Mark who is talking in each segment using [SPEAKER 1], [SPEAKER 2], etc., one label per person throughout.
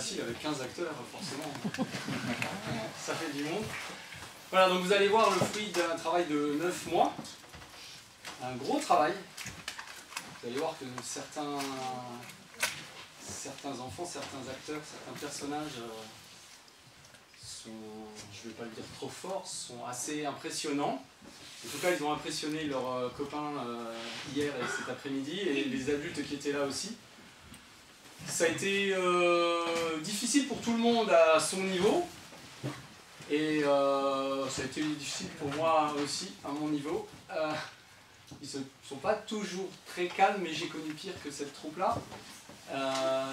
[SPEAKER 1] facile avec 15 acteurs, forcément. Ça fait du monde. Voilà, donc vous allez voir le fruit d'un travail de 9 mois. Un gros travail. Vous allez voir que certains enfants, certains acteurs, certains personnages sont, je ne vais pas le dire trop forts, sont assez impressionnants. En tout cas, ils ont impressionné leurs copains hier et cet après-midi, et les adultes qui étaient là aussi. Ça a été difficile pour tout le monde à son niveau, et ça a été difficile pour moi aussi, à mon niveau. Ils ne sont pas toujours très calmes, mais j'ai connu pire que cette troupe-là.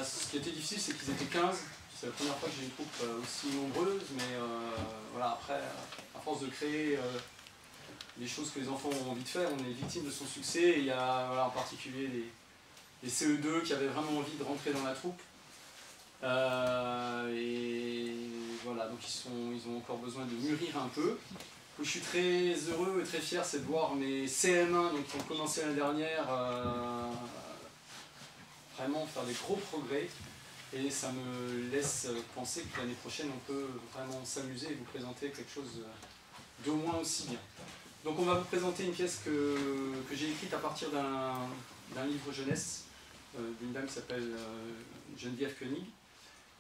[SPEAKER 1] Ce qui était difficile, c'est qu'ils étaient 15. C'est la première fois que j'ai une troupe aussi nombreuse, mais voilà, après, à force de créer les choses que les enfants ont envie de faire, on est victime de son succès. Et il y a voilà, en particulier les CE2 qui avaient vraiment envie de rentrer dans la troupe. Et voilà, donc ils ont encore besoin de mûrir un peu. Je suis très heureux et très fier, c'est de voir mes CM1 donc, qui ont commencé l'année dernière vraiment faire des gros progrès. Et ça me laisse penser que l'année prochaine, on peut vraiment s'amuser et vous présenter quelque chose d'au moins aussi bien. Donc on va vous présenter une pièce que j'ai écrite à partir d'un livre jeunesse d'une dame qui s'appelle Geneviève Koenig.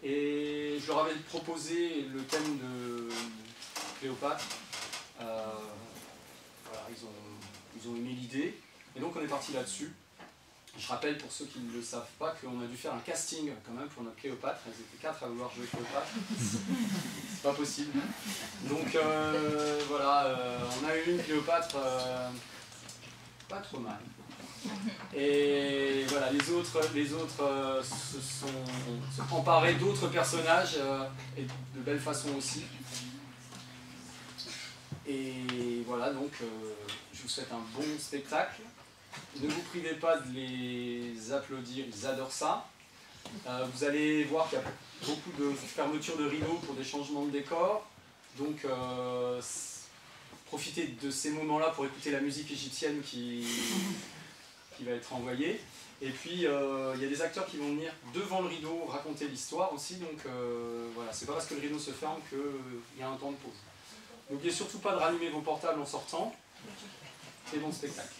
[SPEAKER 1] Et je leur avais proposé le thème de Cléopâtre. Voilà, ils ont aimé l'idée. Et donc on est parti là-dessus. Je rappelle pour ceux qui ne le savent pas qu'on a dû faire un casting quand même pour notre Cléopâtre. Elles étaient 4 à vouloir jouer Cléopâtre. C'est pas possible. Donc voilà, on a eu une Cléopâtre pas trop mal. Et voilà, les autres se sont emparés d'autres personnages et de belle façon aussi. Et voilà, donc je vous souhaite un bon spectacle. Ne vous privez pas de les applaudir, ils adorent ça. Vous allez voir qu'il y a beaucoup de fermetures de rideaux pour des changements de décor. Donc profitez de ces moments-là pour écouter la musique égyptienne qui va être envoyée. Et puis il y a des acteurs qui vont venir devant le rideau raconter l'histoire aussi. Donc voilà, c'est pas parce que le rideau se ferme qu'il y a un temps de pause. N'oubliez surtout pas de rallumer vos portables en sortant. Et bon spectacle.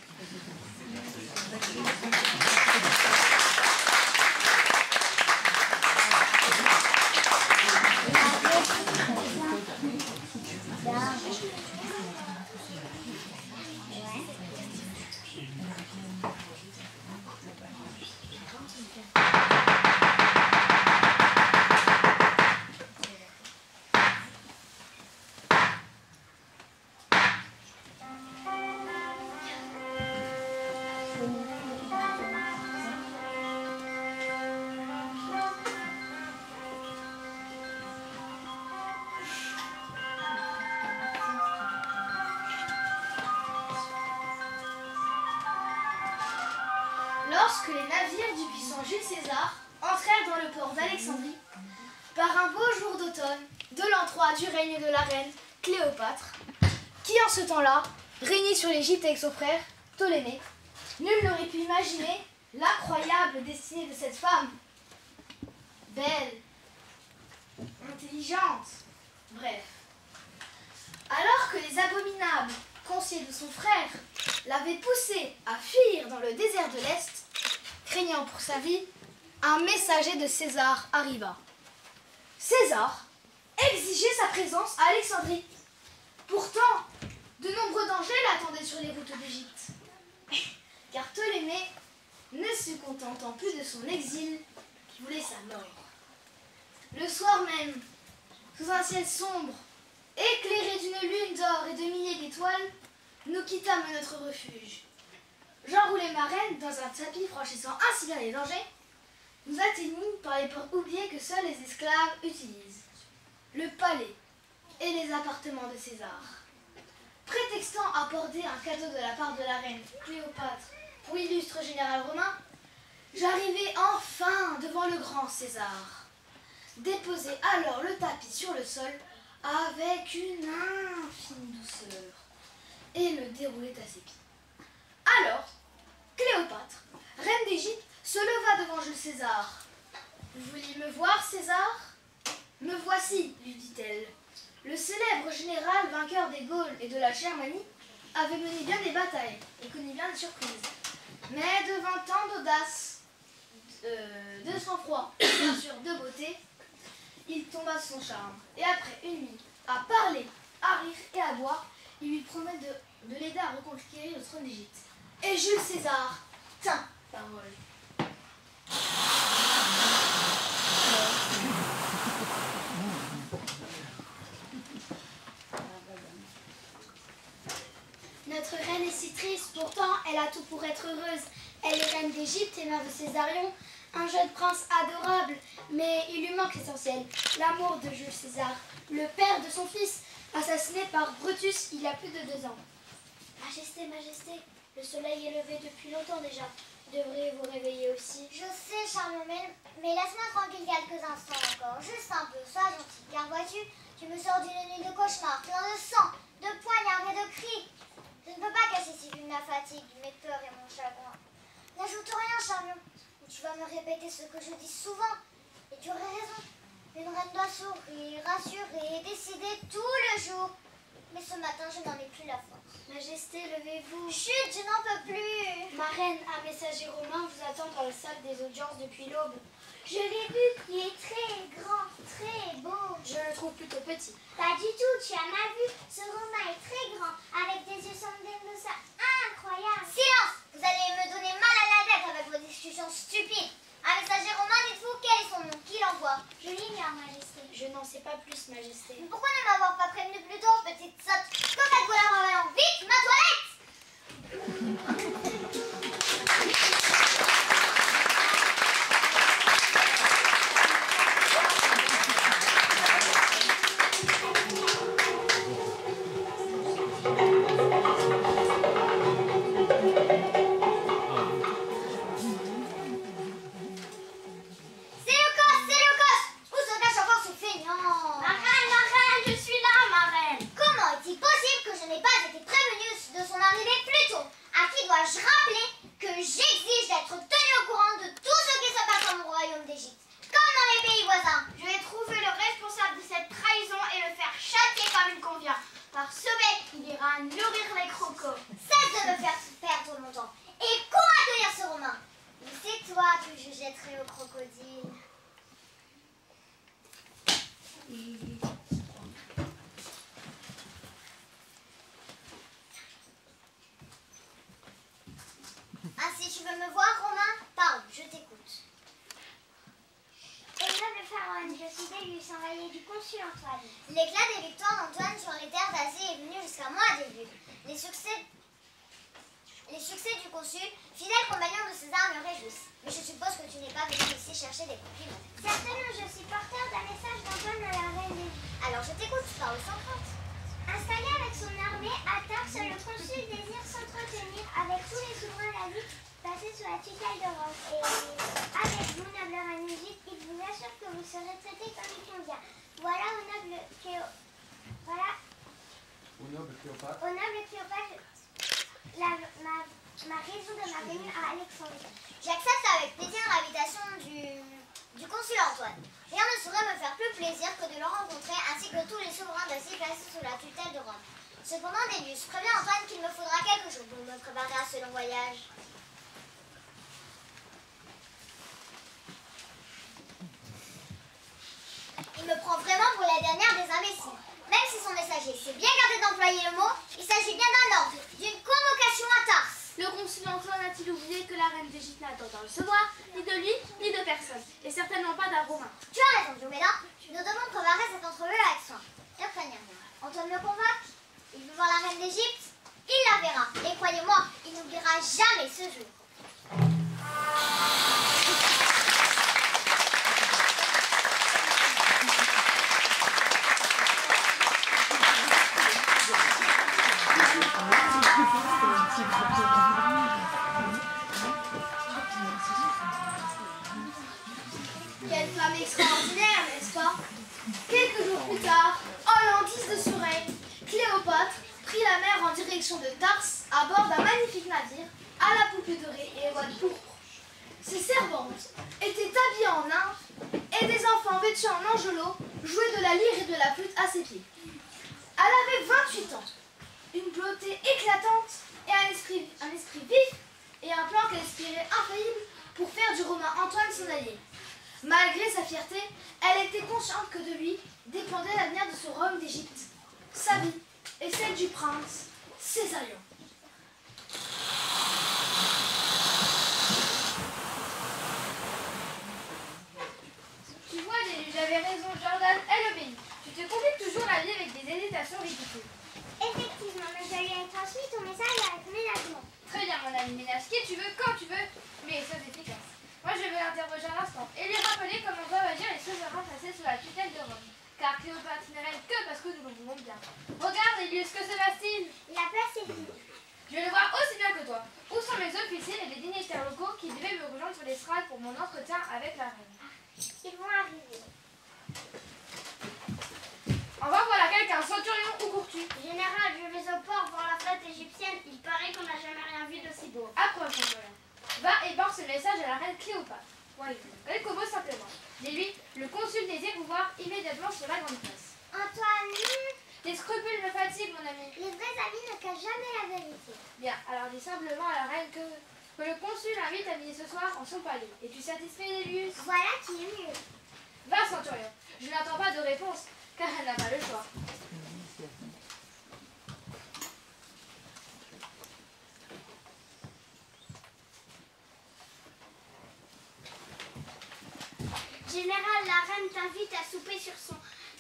[SPEAKER 2] Lorsque les navires du puissant Jules César entrèrent dans le port d'Alexandrie, par un beau jour d'automne, de l'an 3 du règne de la reine Cléopâtre, qui en ce temps-là régnait sur l'Égypte avec son frère Ptolémée, nul n'aurait pu imaginer l'incroyable destinée de cette femme. Belle, intelligente, bref. Alors que les abominables conseillers de son frère l'avaient poussé à fuir dans le désert de l'Est, craignant pour sa vie, un messager de César arriva. César exigeait sa présence à Alexandrie. Pourtant, de nombreux dangers l'attendaient sur les routes d'Égypte. Car Ptolémée, ne se contentant plus de son exil, voulait sa mort. Le soir même, sous un ciel sombre, éclairé d'une lune d'or et de milliers d'étoiles, nous quittâmes notre refuge. J'enroulai ma reine dans un tapis franchissant ainsi bien les dangers. Nous atteignîmes par les ports oubliés que seuls les esclaves utilisent, le palais et les appartements de César. Prétextant apporter un cadeau de la part de la reine Cléopâtre pour l'illustre général romain, j'arrivai enfin devant le grand César. Déposai alors le tapis sur le sol avec une infime douceur et le déroulai à ses pieds. Alors, Cléopâtre, reine d'Égypte, se leva devant Jules César. Vous vouliez me voir, César? Me voici, lui dit-elle. Le célèbre général vainqueur des Gaules et de la Germanie avait mené bien des batailles et connu bien des surprises. Mais devant tant d'audace, de sang-froid et bien sûr de beauté, il tomba sous son charme. Et après une nuit, à parler, à rire et à boire, il lui promet de l'aider à reconquérir le trône d'Égypte. Et Jules César tint parole. Notre reine est si triste, pourtant elle a tout pour être heureuse. Elle est reine d'Égypte et mère de Césarion, un jeune prince adorable, mais il lui manque l'essentiel, l'amour de Jules César, le père de son fils, assassiné par Brutus il y a plus de 2 ans. Majesté, Majesté, le soleil est levé depuis longtemps déjà. Devriez vous réveiller aussi.
[SPEAKER 3] Je sais, Charlemagne, mais laisse-moi tranquille quelques instants encore. Juste un peu, sois gentil. Car vois-tu, tu me sors d'une nuit de cauchemar, plein de sang, de poignards et de cris. Je ne peux pas cacher si vite ma fatigue, mes peurs et mon chagrin. N'ajoute rien, Charlemagne, ou tu vas me répéter ce que je dis souvent. Et tu aurais raison. Une reine doit sourire, rassurer et décider tout le jour. Mais ce matin, je n'en ai plus la force.
[SPEAKER 2] Majesté, levez-vous.
[SPEAKER 3] Chut, je n'en peux plus.
[SPEAKER 2] Ma reine, un messager romain vous attend dans la salle des audiences depuis l'aube.
[SPEAKER 3] Je l'ai vu, il est très grand, très beau.
[SPEAKER 2] Je le trouve plutôt petit.
[SPEAKER 3] Pas du tout, tu as mal vu. Ce Romain est très grand, avec des yeux semblés de ça incroyable. Silence! Vous allez me donner mal à la tête avec vos discussions stupides. Un messager romain, dites-vous quel est son nom, qui l'envoie? Je l'ignore, Majesté.
[SPEAKER 2] Je n'en sais pas plus, Majesté.
[SPEAKER 3] Mais pourquoi ne m'avoir pas prévenu plus tôt, petite sotte? Que faites-vous là, Romain? Vite, ma toilette! Ainsi, tu veux me voir, Romain? Parle, je t'écoute.
[SPEAKER 4] Aimable Pharaon, je suis élu s'envoyer du consul Antoine.
[SPEAKER 3] L'éclat des victoires d'Antoine sur les terres d'Asie est venu jusqu'à moi à début. Les succès du consul, fidèle compagnon de César, me réjouissent. Mais je suppose que tu n'es pas venu ici chercher des compliments.
[SPEAKER 4] Certainement, je suis porteur d'un message d'Antoine à la reine d'Égypte.
[SPEAKER 3] Alors je t'écoute, parle sans crainte.
[SPEAKER 4] Installé avec son armée à Tarse, le consul désire s'entretenir avec tous les souverains d'Asie placés sous la tutelle de Rome. Et avec vous, noble reine d'Égypte, il vous assure que vous serez traité comme il convient. Voilà, au noble Cléopâtre, ma raison de ma venue à Alexandrie.
[SPEAKER 3] J'accepte avec plaisir l'invitation du consul Antoine. Rien ne saurait me faire plus plaisir que de le rencontrer ainsi que tous les souverains d'Asie placés sous la tutelle de Rome. Cependant, Délius, préviens Antoine qu'il me faudra quelques jours pour me préparer à ce long voyage. Il me prend vraiment pour la dernière des imbéciles. Même si son messager s'est bien gardé d'employer le mot, il s'agit bien d'un ordre, d'une convocation à Tarse.
[SPEAKER 2] Le consul Antoine a-t-il oublié que la reine d'Égypte n'attend à recevoir ni de lui, ni de personne, et certainement pas d'un Romain?
[SPEAKER 3] Tu as raison, Diomède. Nous devons préparer cette entrevue avec soin. Ne craignez rien. Antoine me convoque. Il veut voir la reine d'Égypte. Il la verra. Et croyez-moi, il n'oubliera jamais ce jour.
[SPEAKER 2] Quelle femme extraordinaire, n'est-ce pas? Quelques jours plus tard, en l'an 10 de ce règne, Cléopâtre prit la mer en direction de Tarse à bord d'un magnifique navire à la poupe dorée et voiles pourpres. Ces servantes étaient habillées en nymphes et des enfants vêtus en angelots jouaient de la lyre et de la flûte à ses pieds. Elle avait 28 ans, une beauté éclatante et un esprit vif et un plan qu'elle espérait infaillible pour faire du Romain Antoine son allié. Malgré sa fierté, elle était consciente que de lui dépendait l'avenir de son royaume d'Égypte, sa vie et celle du prince Césarion.
[SPEAKER 5] Tu vois, j'avais raison, Jordan, elle obéit. Tu te compliques toujours la vie avec des hésitations ridicules.
[SPEAKER 4] Effectivement, mais je lui ai transmis ton message avec ménagement.
[SPEAKER 5] Très bien, mon ami, ménage qui tu veux, quand tu veux, mais ça c'est efficace. Moi, je vais l'interroger à l'instant et lui rappeler comment doivent agir les souverains placés sous la tutelle de Rome. Car Cléopâtre n'est reine que parce que nous le voulons bien. Regarde, Elius, que se passe-t-il?
[SPEAKER 4] La place est vide.
[SPEAKER 5] Je le vois aussi bien que toi. Où sont mes officiers et les dignitaires locaux qui devaient me rejoindre sur l'estrade pour mon entretien avec la reine?
[SPEAKER 4] Ils vont arriver.
[SPEAKER 5] En va voilà quelqu'un, centurion ou cours-tu?
[SPEAKER 4] Général, je vais au port voir la flotte égyptienne. Il paraît qu'on n'a jamais rien vu d'aussi beau.
[SPEAKER 5] Approche, centurion. Va et porte ce message à la reine Cléopâtre. Quelques mots simplement. Dis-lui, le consul désire vous voir immédiatement sur la grande place.
[SPEAKER 4] Antoine,
[SPEAKER 5] Tes scrupules me fatiguent, mon ami.
[SPEAKER 4] les vrais amis ne cachent jamais la vérité.
[SPEAKER 5] Bien, alors dis simplement à la reine que le consul invite à dîner ce soir en son palais. Es-tu satisfait d'Elius?
[SPEAKER 4] Voilà qui est mieux.
[SPEAKER 5] Va, centurion. Je n'attends pas de réponse, car elle n'a pas le choix.
[SPEAKER 4] Général, la reine t'invite à souper sur son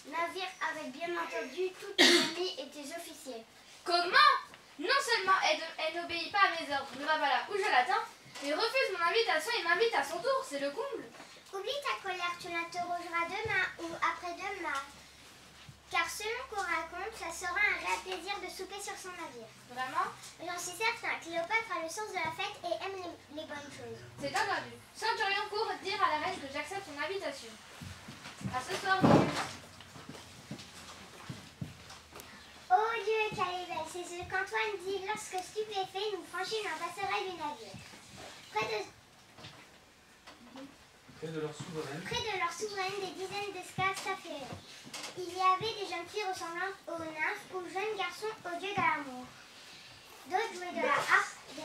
[SPEAKER 4] navire avec bien entendu tous tes amis et tes officiers.
[SPEAKER 5] Comment? Non seulement elle n'obéit pas à mes ordres, ne va pas là où je l'attends, mais refuse mon invitation et m'invite à son tour, c'est le comble.
[SPEAKER 4] Oublie ta colère, tu l'interrogeras demain ou après-demain. Car selon qu'on raconte, ça sera un réel plaisir de souper sur son navire.
[SPEAKER 5] Vraiment?
[SPEAKER 4] J'en suis certain, Cléopâtre a le sens de la fête et aime les bonnes choses.
[SPEAKER 5] C'est entendu. Centurion court dire à la reine que j'accepte son invitation. À ce soir, Elius.
[SPEAKER 4] Oh Dieu, qu'elle est belle, c'est ce qu'Antoine dit lorsque stupéfait, nous franchîmes la passerelle du navire. Près de leur souveraine, des dizaines d'esclaves s'affairaient. Il y avait des jeunes filles ressemblantes aux nymphes ou jeunes garçons aux dieux de l'amour. D'autres jouaient de la harpe, de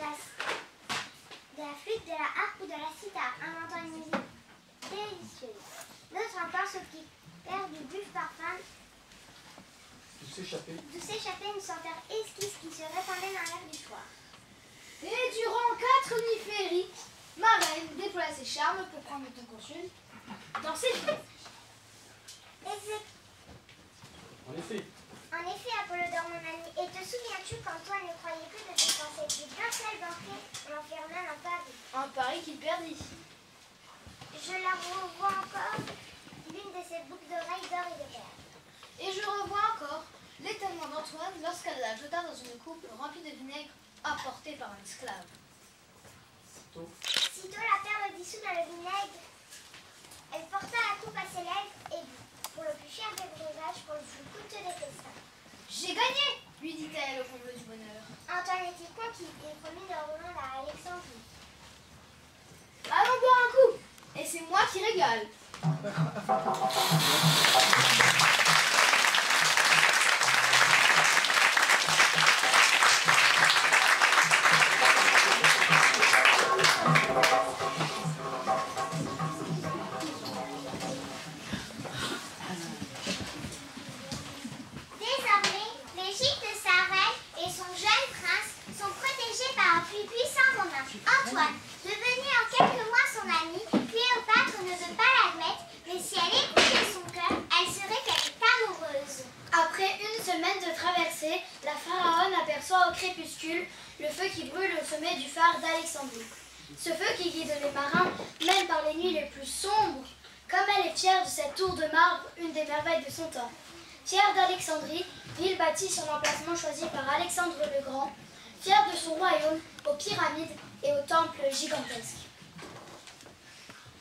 [SPEAKER 4] la flûte, de la harpe ou de la cithare, inventant une musique délicieuse. D'autres encore s'occupèrent du buff parfum d'où s'échappait une senteur exquise qui se répandait dans l'air du soir.
[SPEAKER 2] Et durant 4 nuits féeriques, ma reine déploya ses charmes pour prendre ton consul dans ses filles.
[SPEAKER 3] En effet, Apollodore, mon ami, et te souviens-tu qu'Antoine ne croyait plus de dépenser plus d'un seul banquet l'enfermant dans Paris?
[SPEAKER 2] Un pari qu'il perdit.
[SPEAKER 3] Je la revois encore, l'une de ses boucles d'oreilles d'or et de perles.
[SPEAKER 2] Et je revois encore l'étonnement d'Antoine lorsqu'elle la jeta dans une coupe remplie de vinaigre apportée par un esclave.
[SPEAKER 3] Sitôt la perle dissout dans le vinaigre, elle porta la coupe à ses lèvres et but. Pour le plus cher des breuvages, pour le plus coûteux des festins.
[SPEAKER 2] J'ai gagné, lui dit-elle au comble du bonheur.
[SPEAKER 3] Antoine était conquis et promit de rejoindre à Alexandrie.
[SPEAKER 2] Allons boire un coup, et c'est moi qui régale.
[SPEAKER 3] Désormais, l'Égypte s'arrête et son jeune prince sont protégés par un plus puissant romain, Antoine. Devenu en quelques mois son ami, Cléopâtre ne veut pas l'admettre, mais si elle écoutait son cœur, elle serait qu'elle est amoureuse.
[SPEAKER 2] Après une semaine de traversée, la pharaon aperçoit au crépuscule le feu qui brûle au sommet du phare d'Alexandrie. Ce feu qui guide les marins, même par les nuits les plus sombres. Comme elle est fière de cette tour de marbre, une des merveilles de son temps. Fière d'Alexandrie, ville bâtie sur l'emplacement choisi par Alexandre le Grand, fière de son royaume, aux pyramides et aux temples gigantesques.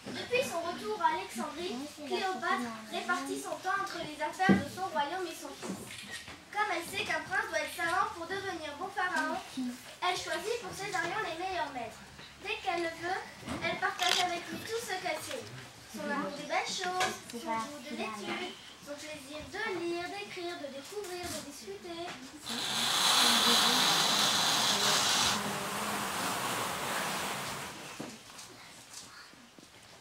[SPEAKER 5] Depuis son retour à Alexandrie, Cléopâtre répartit son temps entre les affaires de son royaume et son fils. Comme elle sait qu'un prince doit être savant pour devenir bon pharaon, elle choisit pour Césarion les meilleurs maîtres.
[SPEAKER 2] Dès qu'elle le veut, elle partage avec lui tout ce qu'elle sait. Son amour des belles choses, son goût de l'étude, son plaisir de lire, d'écrire, de découvrir, de discuter.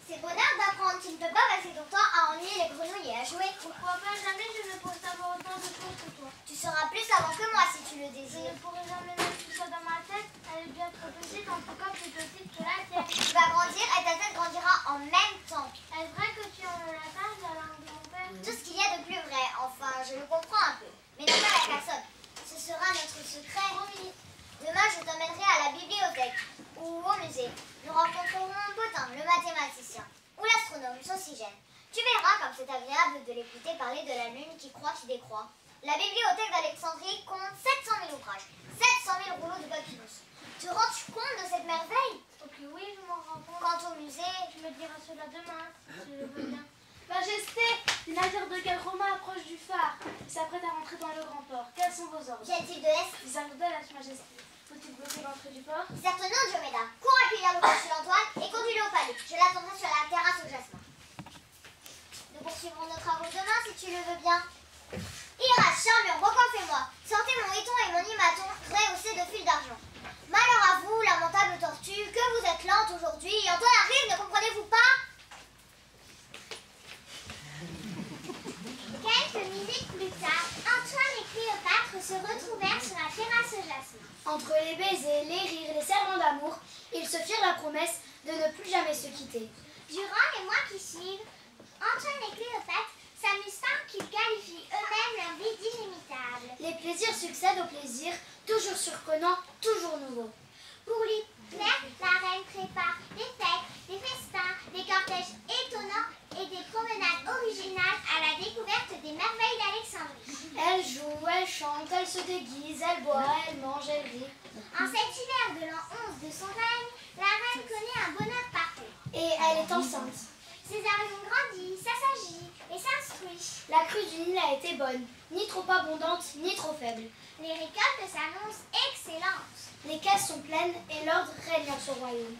[SPEAKER 3] C'est bonheur d'apprendre. Tu ne peux pas passer ton temps à ennuyer les grenouilles et à jouer.
[SPEAKER 2] Pourquoi pas jamais je ne pourrais savoir autant de choses que toi.
[SPEAKER 3] Tu seras plus savant que moi si tu le
[SPEAKER 2] Je
[SPEAKER 3] désires.
[SPEAKER 2] ne pourrais jamais mettre tout ça dans ma tête. Elle est bien trop petite, en tout cas plus petite que la tienne.
[SPEAKER 3] Tu vas grandir et ta tête grandira en même temps.
[SPEAKER 2] Est-ce vrai que tu en as la taille de la langue de mon père?
[SPEAKER 3] Tout ce qu'il y a de plus vrai, enfin, je le comprends un peu. Mais non pas la personne. Ce sera notre secret.
[SPEAKER 2] Promis.
[SPEAKER 3] Demain, je t'emmènerai à la bibliothèque ou au musée. Nous rencontrerons Potin, le mathématicien, ou l'astronome Saucigène. Tu verras comme c'est agréable de l'écouter parler de la lune qui croit qui décroît. La bibliothèque d'Alexandrie compte 700 000 ouvrages, 700 000 rouleaux de papyrus. Te rends-tu compte de cette merveille?
[SPEAKER 2] Ok, oui, je m'en rends compte.
[SPEAKER 3] Quant au musée,
[SPEAKER 2] Je me dirai cela demain, si tu le veux bien. Majesté, le navire de guerre romain approche du phare. Il s'apprête à rentrer dans le grand port. Quels sont vos ordres?
[SPEAKER 3] viennent-ils de l'Est?
[SPEAKER 2] Ils arrivent de l'Est, Majesté. Faut-il bloquer l'entrée du port?
[SPEAKER 3] Certes non, Diomède. Cours accueillir le consul Antoine et conduis-le au palais. Je l'attendrai sur la terrasse au jasmin. Nous poursuivrons nos travaux demain si tu le veux bien. Ira, charmure, recoiffez-moi. Sortez mon éton et mon imaton rehaussés de fils d'argent. Malheur à vous, lamentable tortue, que vous êtes lente aujourd'hui. Antoine arrive, ne comprenez-vous pas?
[SPEAKER 4] Quelques minutes plus tard, Antoine et Cléopâtre se retrouvèrent sur la terrasse Jasmin.
[SPEAKER 2] Entre les baisers, les rires, les serments d'amour, ils se firent la promesse de ne plus jamais se quitter.
[SPEAKER 4] Durant les mois qui suivent, Antoine et Cléopâtre s'amusent tant qu'ils qualifient eux-mêmes leur vie d'inimitable.
[SPEAKER 2] Les plaisirs succèdent aux plaisirs, toujours surprenants, toujours nouveaux.
[SPEAKER 4] Pour lui plaire, la reine prépare des fêtes, des festins, des cortèges étonnants et des promenades originales à la découverte des merveilles d'Alexandrie.
[SPEAKER 2] Elle joue, elle chante, elle se déguise, elle boit, elle mange, elle rit.
[SPEAKER 4] En cet hiver de l'an 11 de son règne, la reine connaît un bonheur parfait.
[SPEAKER 2] Et elle est enceinte.
[SPEAKER 4] Césarine grandit, s'assagit et s'instruit.
[SPEAKER 2] La crue du Nil a été bonne, ni trop abondante, ni trop faible.
[SPEAKER 4] Les récoltes s'annoncent excellentes.
[SPEAKER 2] Les caisses sont pleines et l'ordre règne dans ce royaume.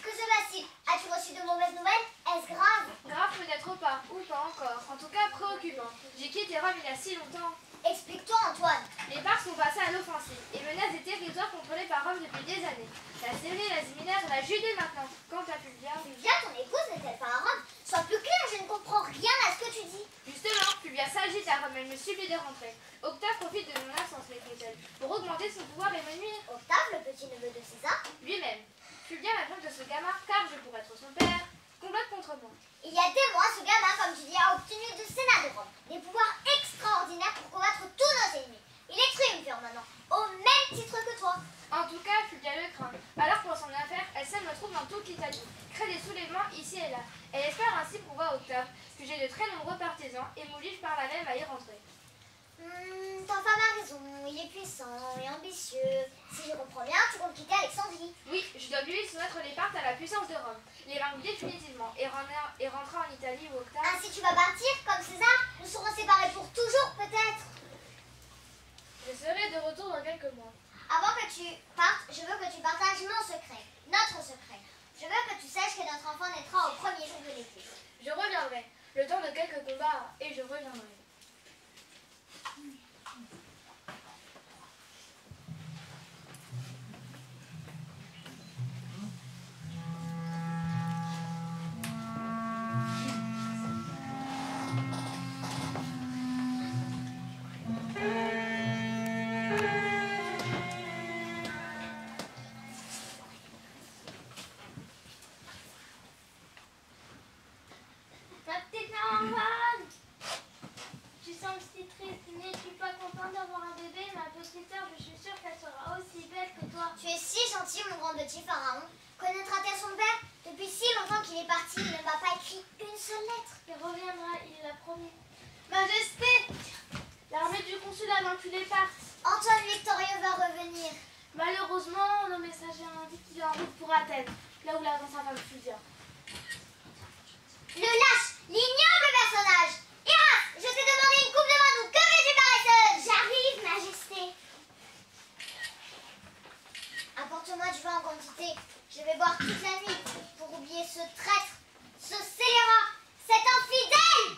[SPEAKER 3] Que se passe-t-il? As-tu reçu de mauvaises nouvelles? Est-ce grave?
[SPEAKER 5] Grave peut-être pas, ou pas encore. En tout cas préoccupant. J'ai quitté Rome il y a si longtemps.
[SPEAKER 3] Explique-toi, Antoine.
[SPEAKER 5] Les Parthes sont passés à l'offensive et menacent des territoires contrôlés par Rome depuis des années. La Syrie, la Ziminaire, la Judée maintenant. Quant à Fulvia,
[SPEAKER 3] Fulvia, ton épouse, n'est-elle pas à Rome? Sois plus clair, je ne comprends rien à ce que tu dis.
[SPEAKER 5] justement, Fulvia s'agite à Rome, elle me supplie de rentrer. Octave profite de mon absence, m'écrit-elle, pour augmenter son pouvoir et me nuire
[SPEAKER 3] Octave, le petit-neveu de César,
[SPEAKER 5] lui-même. Fulvia m'appelle de ce gamin, car je pourrais être son père, combatte contre moi.
[SPEAKER 3] il y a des mois, ce gamin, comme tu dis, a obtenu du Sénat de Rome des pouvoirs extraordinaires pour combattre tous nos ennemis. Il est triomphant maintenant, au même titre que toi.
[SPEAKER 5] En tout cas, Fulvia le craint. Alors pour son affaire, elle sème me trouve dans toute l'Italie, crée des soulèvements ici et là. Elle espère ainsi prouver à Octave que j'ai de très nombreux partisans et m'oblige par la même à y rentrer.
[SPEAKER 3] Ta femme a raison, il est puissant et ambitieux. Si je comprends bien, tu comptes quitter Alexandrie.
[SPEAKER 5] Oui, je dois lui soumettre les Parthes à la puissance de Rome, les vaincre définitivement et rentrer en Italie où Octave...
[SPEAKER 3] Ainsi tu vas partir, comme César. Nous serons séparés pour toujours, peut-être.
[SPEAKER 5] Je serai de retour dans quelques mois.
[SPEAKER 3] Avant que tu partes, je veux que tu partages mon secret, notre secret. Je veux que tu saches que notre enfant naîtra au premier jour de l'été.
[SPEAKER 5] Je reviendrai, le temps de quelques combats, et je reviendrai.
[SPEAKER 2] Ma petite Normande, tu sembles si triste. N'es-tu pas contente d'avoir un bébé? Ma petite sœur, je suis sûre qu'elle sera aussi belle que toi.
[SPEAKER 3] Tu es si gentil, mon grand petit pharaon. Connaîtra-t-elle son père? Depuis si longtemps qu'il est parti, il ne m'a pas écrit une seule lettre.
[SPEAKER 5] Il reviendra, il l'a promis. Majesté, l'armée du consul a vaincu les Parthes.
[SPEAKER 3] Antoine Victorieux va revenir.
[SPEAKER 5] Malheureusement, nos messagers indiquent qu'il est en route pour Athènes, là où l'attend sa femme Fulvia.
[SPEAKER 3] Le lâche, l'ignoble personnage. Iras, je t'ai demandé une coupe devant nous. Que veux-tu, paresseuse?
[SPEAKER 4] J'arrive, Majesté.
[SPEAKER 3] Apporte-moi du vin en quantité. Je vais boire toute la nuit pour oublier ce traître, ce scélérat, cet infidèle.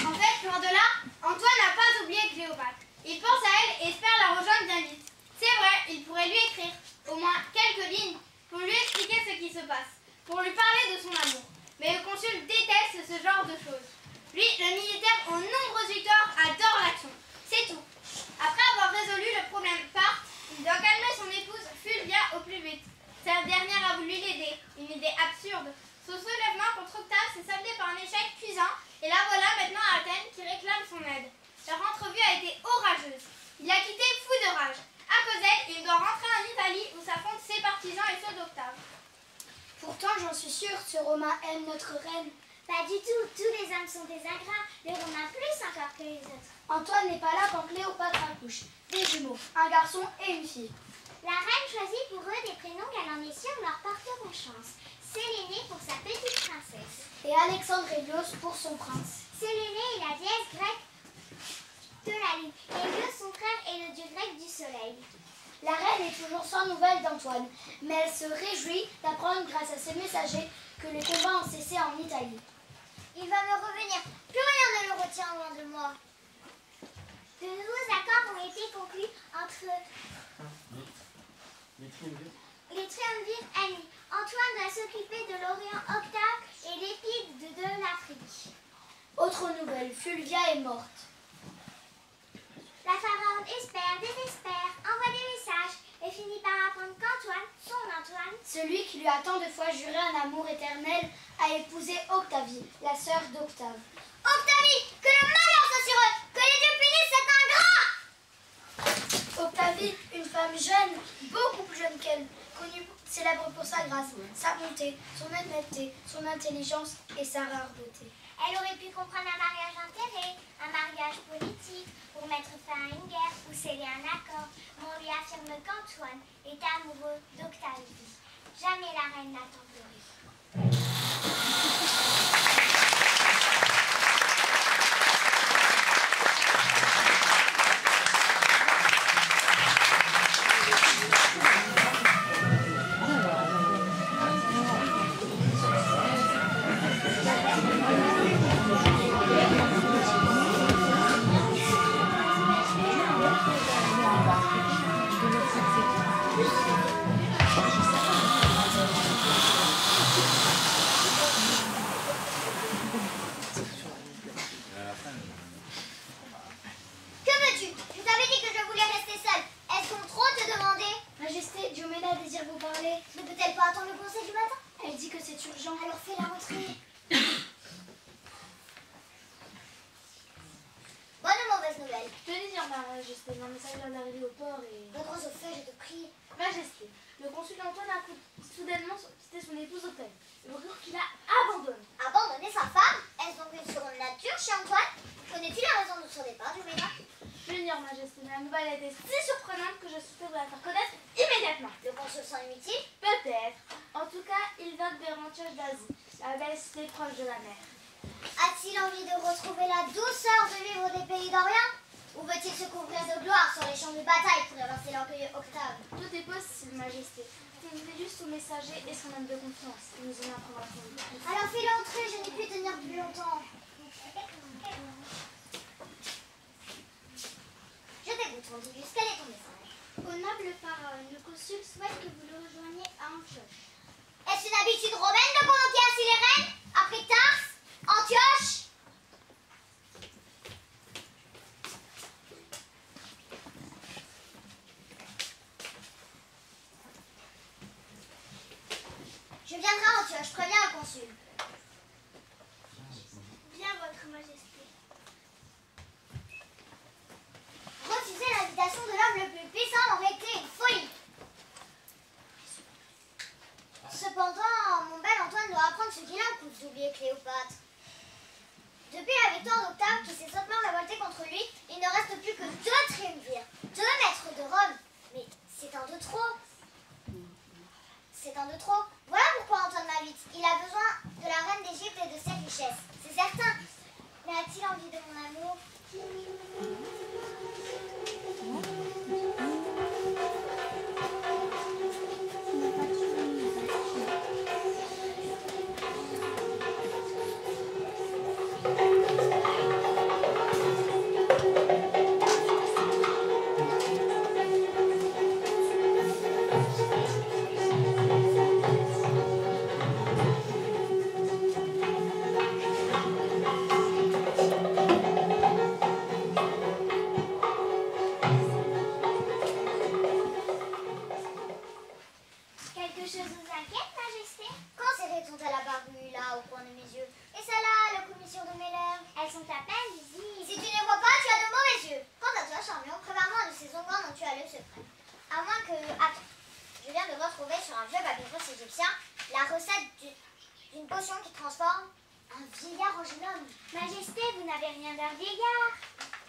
[SPEAKER 2] En fait, loin de là, Antoine n'a pas oublié Cléopâtre. Il pense à elle et espère la rejoindre bien vite. C'est vrai, il pourrait lui écrire au moins quelques lignes pour lui expliquer ce qui se passe, pour lui parler de son amour. Mais le consul déteste ce genre de choses. Lui, le militaire aux nombreuses victoires, adore l'action. C'est tout. Après avoir résolu le problème Parthes, il doit calmer son épouse Fulvia au plus vite. Cette dernière a voulu l'aider, une idée absurde. Son soulèvement contre Octave s'est soldé par un échec cuisant, et la voilà maintenant à Athènes qui réclame son aide. Leur entrevue a été orageuse. Il l'a quitté fou de rage. À cause d'elle, il doit rentrer en Italie où s'affrontent ses partisans et ceux d'Octave.
[SPEAKER 6] Pourtant, j'en suis sûre, ce Romain aime notre reine.
[SPEAKER 4] Pas du tout, tous les hommes sont des ingrats, les Romains plus encore que les autres.
[SPEAKER 6] Antoine n'est pas là quand Cléopâtre accouche. Des jumeaux, un garçon et une fille.
[SPEAKER 4] La reine choisit pour eux des prénoms qu'elle en est sûre leur porteront chance. Séléné pour sa petite princesse.
[SPEAKER 6] Et Alexandre Hélios pour son prince.
[SPEAKER 4] Séléné est la déesse grecque de la lune. Hélios, son frère, est le dieu grec du soleil.
[SPEAKER 6] La reine est toujours sans nouvelles d'Antoine, mais elle se réjouit d'apprendre grâce à ses messagers que les combats ont cessé en Italie.
[SPEAKER 3] Il va me revenir. Plus rien ne le retient loin de moi.
[SPEAKER 4] De nouveaux accords ont été conclus entre les triumvirs amis. Antoine doit s'occuper de l'Orient Octave et l'Épide de l'Afrique.
[SPEAKER 6] Autre nouvelle, Fulvia est morte.
[SPEAKER 4] La pharaon espère, désespère, envoie des messages et finit par apprendre qu'Antoine, son Antoine,
[SPEAKER 6] Celui qui lui a tant de fois juré un amour éternel, a épousé Octavie, la sœur d'Octave.
[SPEAKER 3] Octavie, que le malheur soit sur eux, que les dieux punissent cet ingrat.
[SPEAKER 6] Octavie, une femme jeune, beaucoup plus jeune qu'elle, connue, célèbre pour sa grâce, sa bonté, son honnêteté, son intelligence et sa rare beauté.
[SPEAKER 4] elle aurait pu comprendre un mariage intérêt, un mariage politique, pour mettre fin à une guerre ou sceller un accord, mais on lui affirme qu'Antoine est amoureux d'Octavie. Jamais la reine n'a tant pleuré.
[SPEAKER 3] Que veux-tu? Je t'avais dit que je voulais rester seule. Est-ce qu'on trop te demandait?
[SPEAKER 6] Majesté, Diomède désire vous parler.
[SPEAKER 3] Ne peut-elle pas attendre le conseil du matin?
[SPEAKER 6] Elle dit que c'est urgent.
[SPEAKER 3] Alors fais-la rentrer. Bonne ou mauvaise nouvelle?
[SPEAKER 5] Je te dis, ma majesté, mon message vient d'arriver au port et...
[SPEAKER 3] Redresse au feu, je te prie.
[SPEAKER 5] Majesté, le consul Antoine a soudainement quitté son épouse Octave. Le procureur qui la abandonne.
[SPEAKER 3] Abandonner sa femme? Est-ce donc une seconde nature chez Antoine? Connais-tu la raison de son départ, Jumena?
[SPEAKER 5] Je l'ignore, majesté, mais la nouvelle était si surprenante que je souhaitais vous la faire connaître immédiatement.
[SPEAKER 3] Le consul s'en inutile?
[SPEAKER 5] Peut-être. En tout cas, il vient des ranchers d'Asie, la belle cité proche de la mer.
[SPEAKER 3] A-t-il envie de retrouver la douceur de vivre des pays d'Orient? Ou veut-il se couvrir de gloire sur les champs de bataille pour évincer l'orgueilleux Octave?
[SPEAKER 5] Tout est possible, majesté. Il fait juste son messager et son homme de confiance. Il nous en apprendra son vie.
[SPEAKER 3] Alors fais-le entrer, je n'ai pu tenir plus longtemps. Je t'écoute, Montigus, quel est ton message?
[SPEAKER 4] Au noble pharaon, le consul souhaite que vous le rejoigniez à Antioche.
[SPEAKER 3] Est-ce une habitude romaine de convoquer ainsi les reines? Après Tarse? Antioche? Je viendrai à Antioche, préviens le consul.
[SPEAKER 4] Bien, votre majesté.
[SPEAKER 3] Refuser l'invitation de l'homme le plus puissant aurait été une folie. contre lui, il ne reste plus que 2 triumvirs, 2 maîtres de Rome. Mais c'est un de trop. C'est un de trop. Voilà pourquoi Antoine m'invite. Il a besoin de la reine d'Égypte et de ses richesses. C'est certain. Mais a-t-il envie de mon amour?
[SPEAKER 4] Quelque chose vous inquiète, Majesté?
[SPEAKER 3] Quand ces raies sont-elles apparues là au coin de mes yeux? Et celles-là, le commissure de mes lèvres?
[SPEAKER 4] Elles sont à peine visibles.
[SPEAKER 3] Si tu ne les vois pas, tu as de mauvais yeux. Quant à toi, Charmian, prépare-moi un de ces onguents dont tu as le secret. À moins que... Attends. Je viens de retrouver sur un vieux papyrus égyptien la recette d'une potion qui transforme un vieillard en jeune homme.
[SPEAKER 4] Majesté, vous n'avez rien d'un vieillard.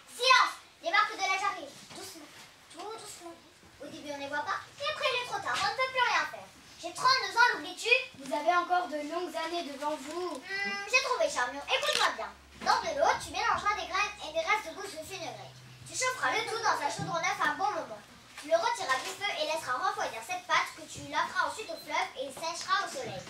[SPEAKER 3] Silence! Les marques de l'âge arrivent. Doucement. Tout doucement. Au début, on ne les voit pas. Et après, il est trop tard. On ne peut plus rien faire. J'ai 32 ans, l'oublies-tu?
[SPEAKER 6] Vous avez encore de longues années devant vous.
[SPEAKER 3] J'ai trouvé, Charmian. Écoute-moi bien. Dans de l'eau, tu mélangeras des graines et des restes de gousse de fenugrec. Tu chaufferas le tout dans un chaudron neuf un bon moment. Tu le retireras du feu et laisseras refroidir cette pâte que tu laveras ensuite au fleuve et sécheras au soleil.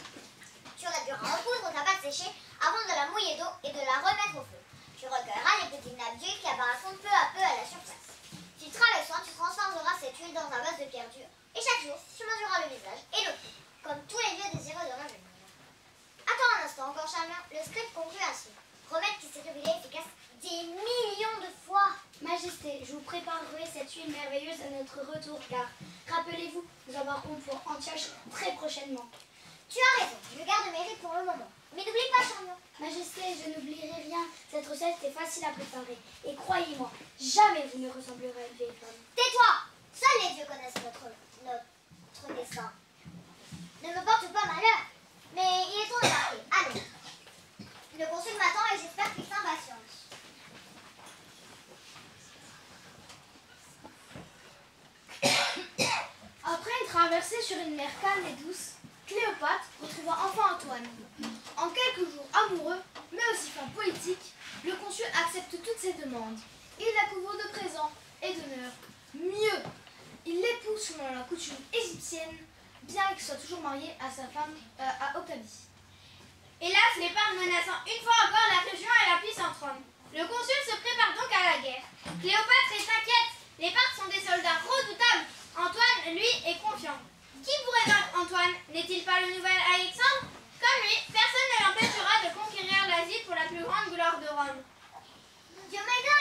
[SPEAKER 3] Tu réduiras en poudre ta pâte séchée avant de la mouiller d'eau et de la remettre au feu. Tu recueilleras les petites nappes d'huile qui apparaîtront peu à peu à la surface. Filtreras avec soin, tu transformeras cette huile dans un vase de pierre dure. Et chaque jour, tu mesureras le visage et le cou, comme tous les vieux désireux de rajeunir. Attends un instant encore, Charmian. Le script conclut ainsi. Remède qui s'est révélé efficace des millions de fois.
[SPEAKER 6] Majesté, je vous préparerai cette huile merveilleuse à notre retour, car rappelez-vous, nous embarquons pour Antioche très prochainement.
[SPEAKER 3] Tu as raison, je garde mes rites pour le moment. Mais n'oublie pas, Charmian.
[SPEAKER 6] Majesté, je n'oublierai rien. Cette recette est facile à préparer. Et croyez-moi, jamais vous ne ressemblerez à une vieille femme.
[SPEAKER 3] Tais-toi! Seuls les dieux connaissent notre destin. Ne me porte pas malheur. Mais il est temps de partir. Allez. Le consul m'attend et j'espère qu'il s'impatiente.
[SPEAKER 2] Après une traversée sur une mer calme et douce, Cléopâtre retrouva enfin Antoine. En quelques jours amoureux, mais aussi fin politique, le consul accepte toutes ses demandes. Il la couvre de présents et d'honneurs. Mieux, il l'épouse selon la coutume égyptienne, bien qu'il soit toujours marié à sa femme, à Octavie.
[SPEAKER 5] Hélas, les Parthes menaçant une fois encore la région et la puissante Rome. Le consul se prépare donc à la guerre. Cléopâtre est inquiète. Les Parthes sont des soldats redoutables. Antoine, lui, est confiant. Qui pourrait vaincre Antoine? N'est-il pas le nouvel Alexandre? Comme lui, personne ne l'empêchera de conquérir l'Asie pour la plus grande gloire de Rome.
[SPEAKER 3] Dioméda,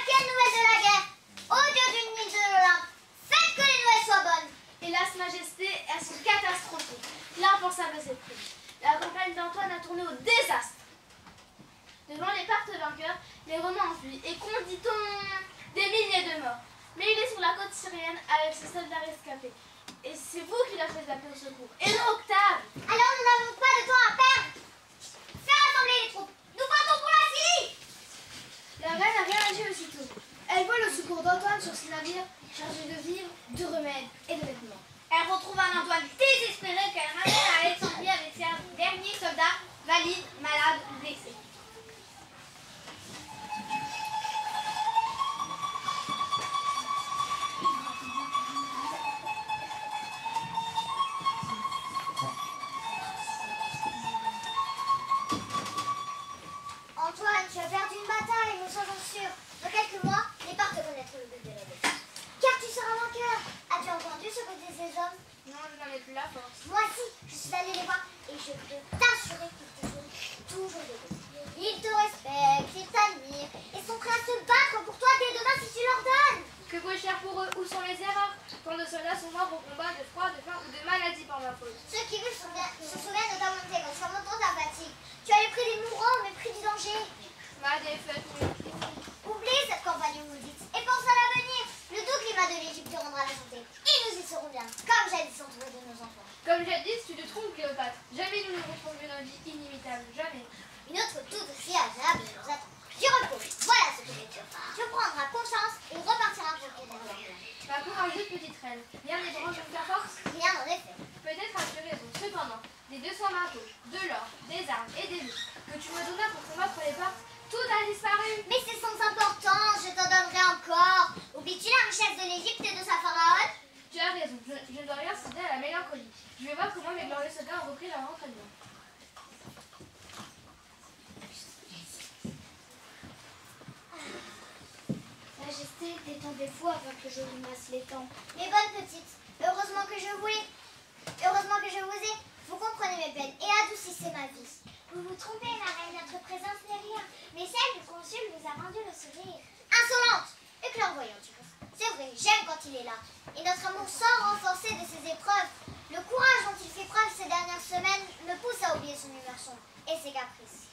[SPEAKER 3] quelle nouvelle de la guerre? Ô dieu d'une île de l'Olympe, faites que les nouvelles soient bonnes.
[SPEAKER 2] Hélas, Majesté, elles sont catastrophiques. L'impensable s'est pris. La campagne d'Antoine a tourné au désastre. Devant les Parthes vainqueurs, les Romains enfuient et comptent, dit-on, des milliers de morts. Mais il est sur la côte syrienne avec ses soldats rescapés. Et c'est vous qui leur faites appeler au secours. Et non Octave.
[SPEAKER 3] Alors nous n'avons pas de temps à perdre. Fais rassembler les troupes. Nous partons pour la Syrie.
[SPEAKER 2] La reine a réagi aussitôt. Elle vole au secours d'Antoine sur ses navires chargés de vivres, de remèdes et de vêtements.
[SPEAKER 5] Elle retrouve un Antoine désespéré qu'elle ramène à Alexandrie avec ses derniers soldats, valides, malades, blessés.
[SPEAKER 3] Antoine, tu as perdu une bataille, nous sommes sûrs. Dans quelques mois, les Parthes connaîtront le but de la bête. Car tu seras vainqueur. As-tu entendu ce que disaient ces hommes?
[SPEAKER 5] Non, je n'en ai plus la force.
[SPEAKER 3] Moi aussi, je suis allée les voir et je peux t'assurer qu'ils te sont toujours debout. Ils te respectent, ils t'admirent et sont prêts à se battre pour toi dès demain si tu leur donnes.
[SPEAKER 5] Que puis-je faire pour eux? Où sont les erreurs? Tant de soldats sont morts au combat de froid, de faim ou de maladie par ma faute.
[SPEAKER 3] Ceux qui vivent se souviennent de ta montée quand surmontant ta fatigue. Tu as eu pris des mourants au mépris du danger.
[SPEAKER 5] Ma défaite, oui.
[SPEAKER 3] Oublie cette campagne maudite et pense à l'avenir. Le doux climat de l'Égypte te rendra la santé. Et nous y serons bien, comme jadis entourés de nos enfants.
[SPEAKER 5] Comme jadis, tu te trompes, Cléopâtre. Jamais nous ne retrouverons une vie inimitable. Jamais.
[SPEAKER 3] Une autre tout aussi agréable nous attend. Du repos, voilà ce que j'ai fait. prendra confiance et repartira pour le
[SPEAKER 5] Ma courageuse petite reine, rien n'est grand comme ta force.
[SPEAKER 3] Rien en effet.
[SPEAKER 5] Peut-être as-tu raison. Cependant, des 200 marteaux, de l'or, des armes et des loups que tu me donnas pour combattre les portes, tout a disparu.
[SPEAKER 3] Mais c'est sans importance, je t'en donnerai encore. Oublies-tu la richesse de l'Égypte et de sa pharaon?
[SPEAKER 5] Tu as raison, je ne dois rien céder à la mélancolie. Je vais voir comment mes glorieux soldats ont repris leur entraînement.
[SPEAKER 6] Majesté, détendez-vous avant que je vous masse les temps.
[SPEAKER 3] Mes bonnes petites, heureusement que je vous ai. Vous comprenez mes peines et adoucissez ma vie.
[SPEAKER 4] Vous vous trompez, ma reine, notre présence n'est rien. Mais celle du consul vous a rendu le sourire.
[SPEAKER 3] Insolente et clairvoyante. C'est vrai, j'aime quand il est là. Et notre amour sans renforcé de ses épreuves. Le courage dont il fait preuve ces dernières semaines me pousse à oublier son humeur sombre et ses caprices.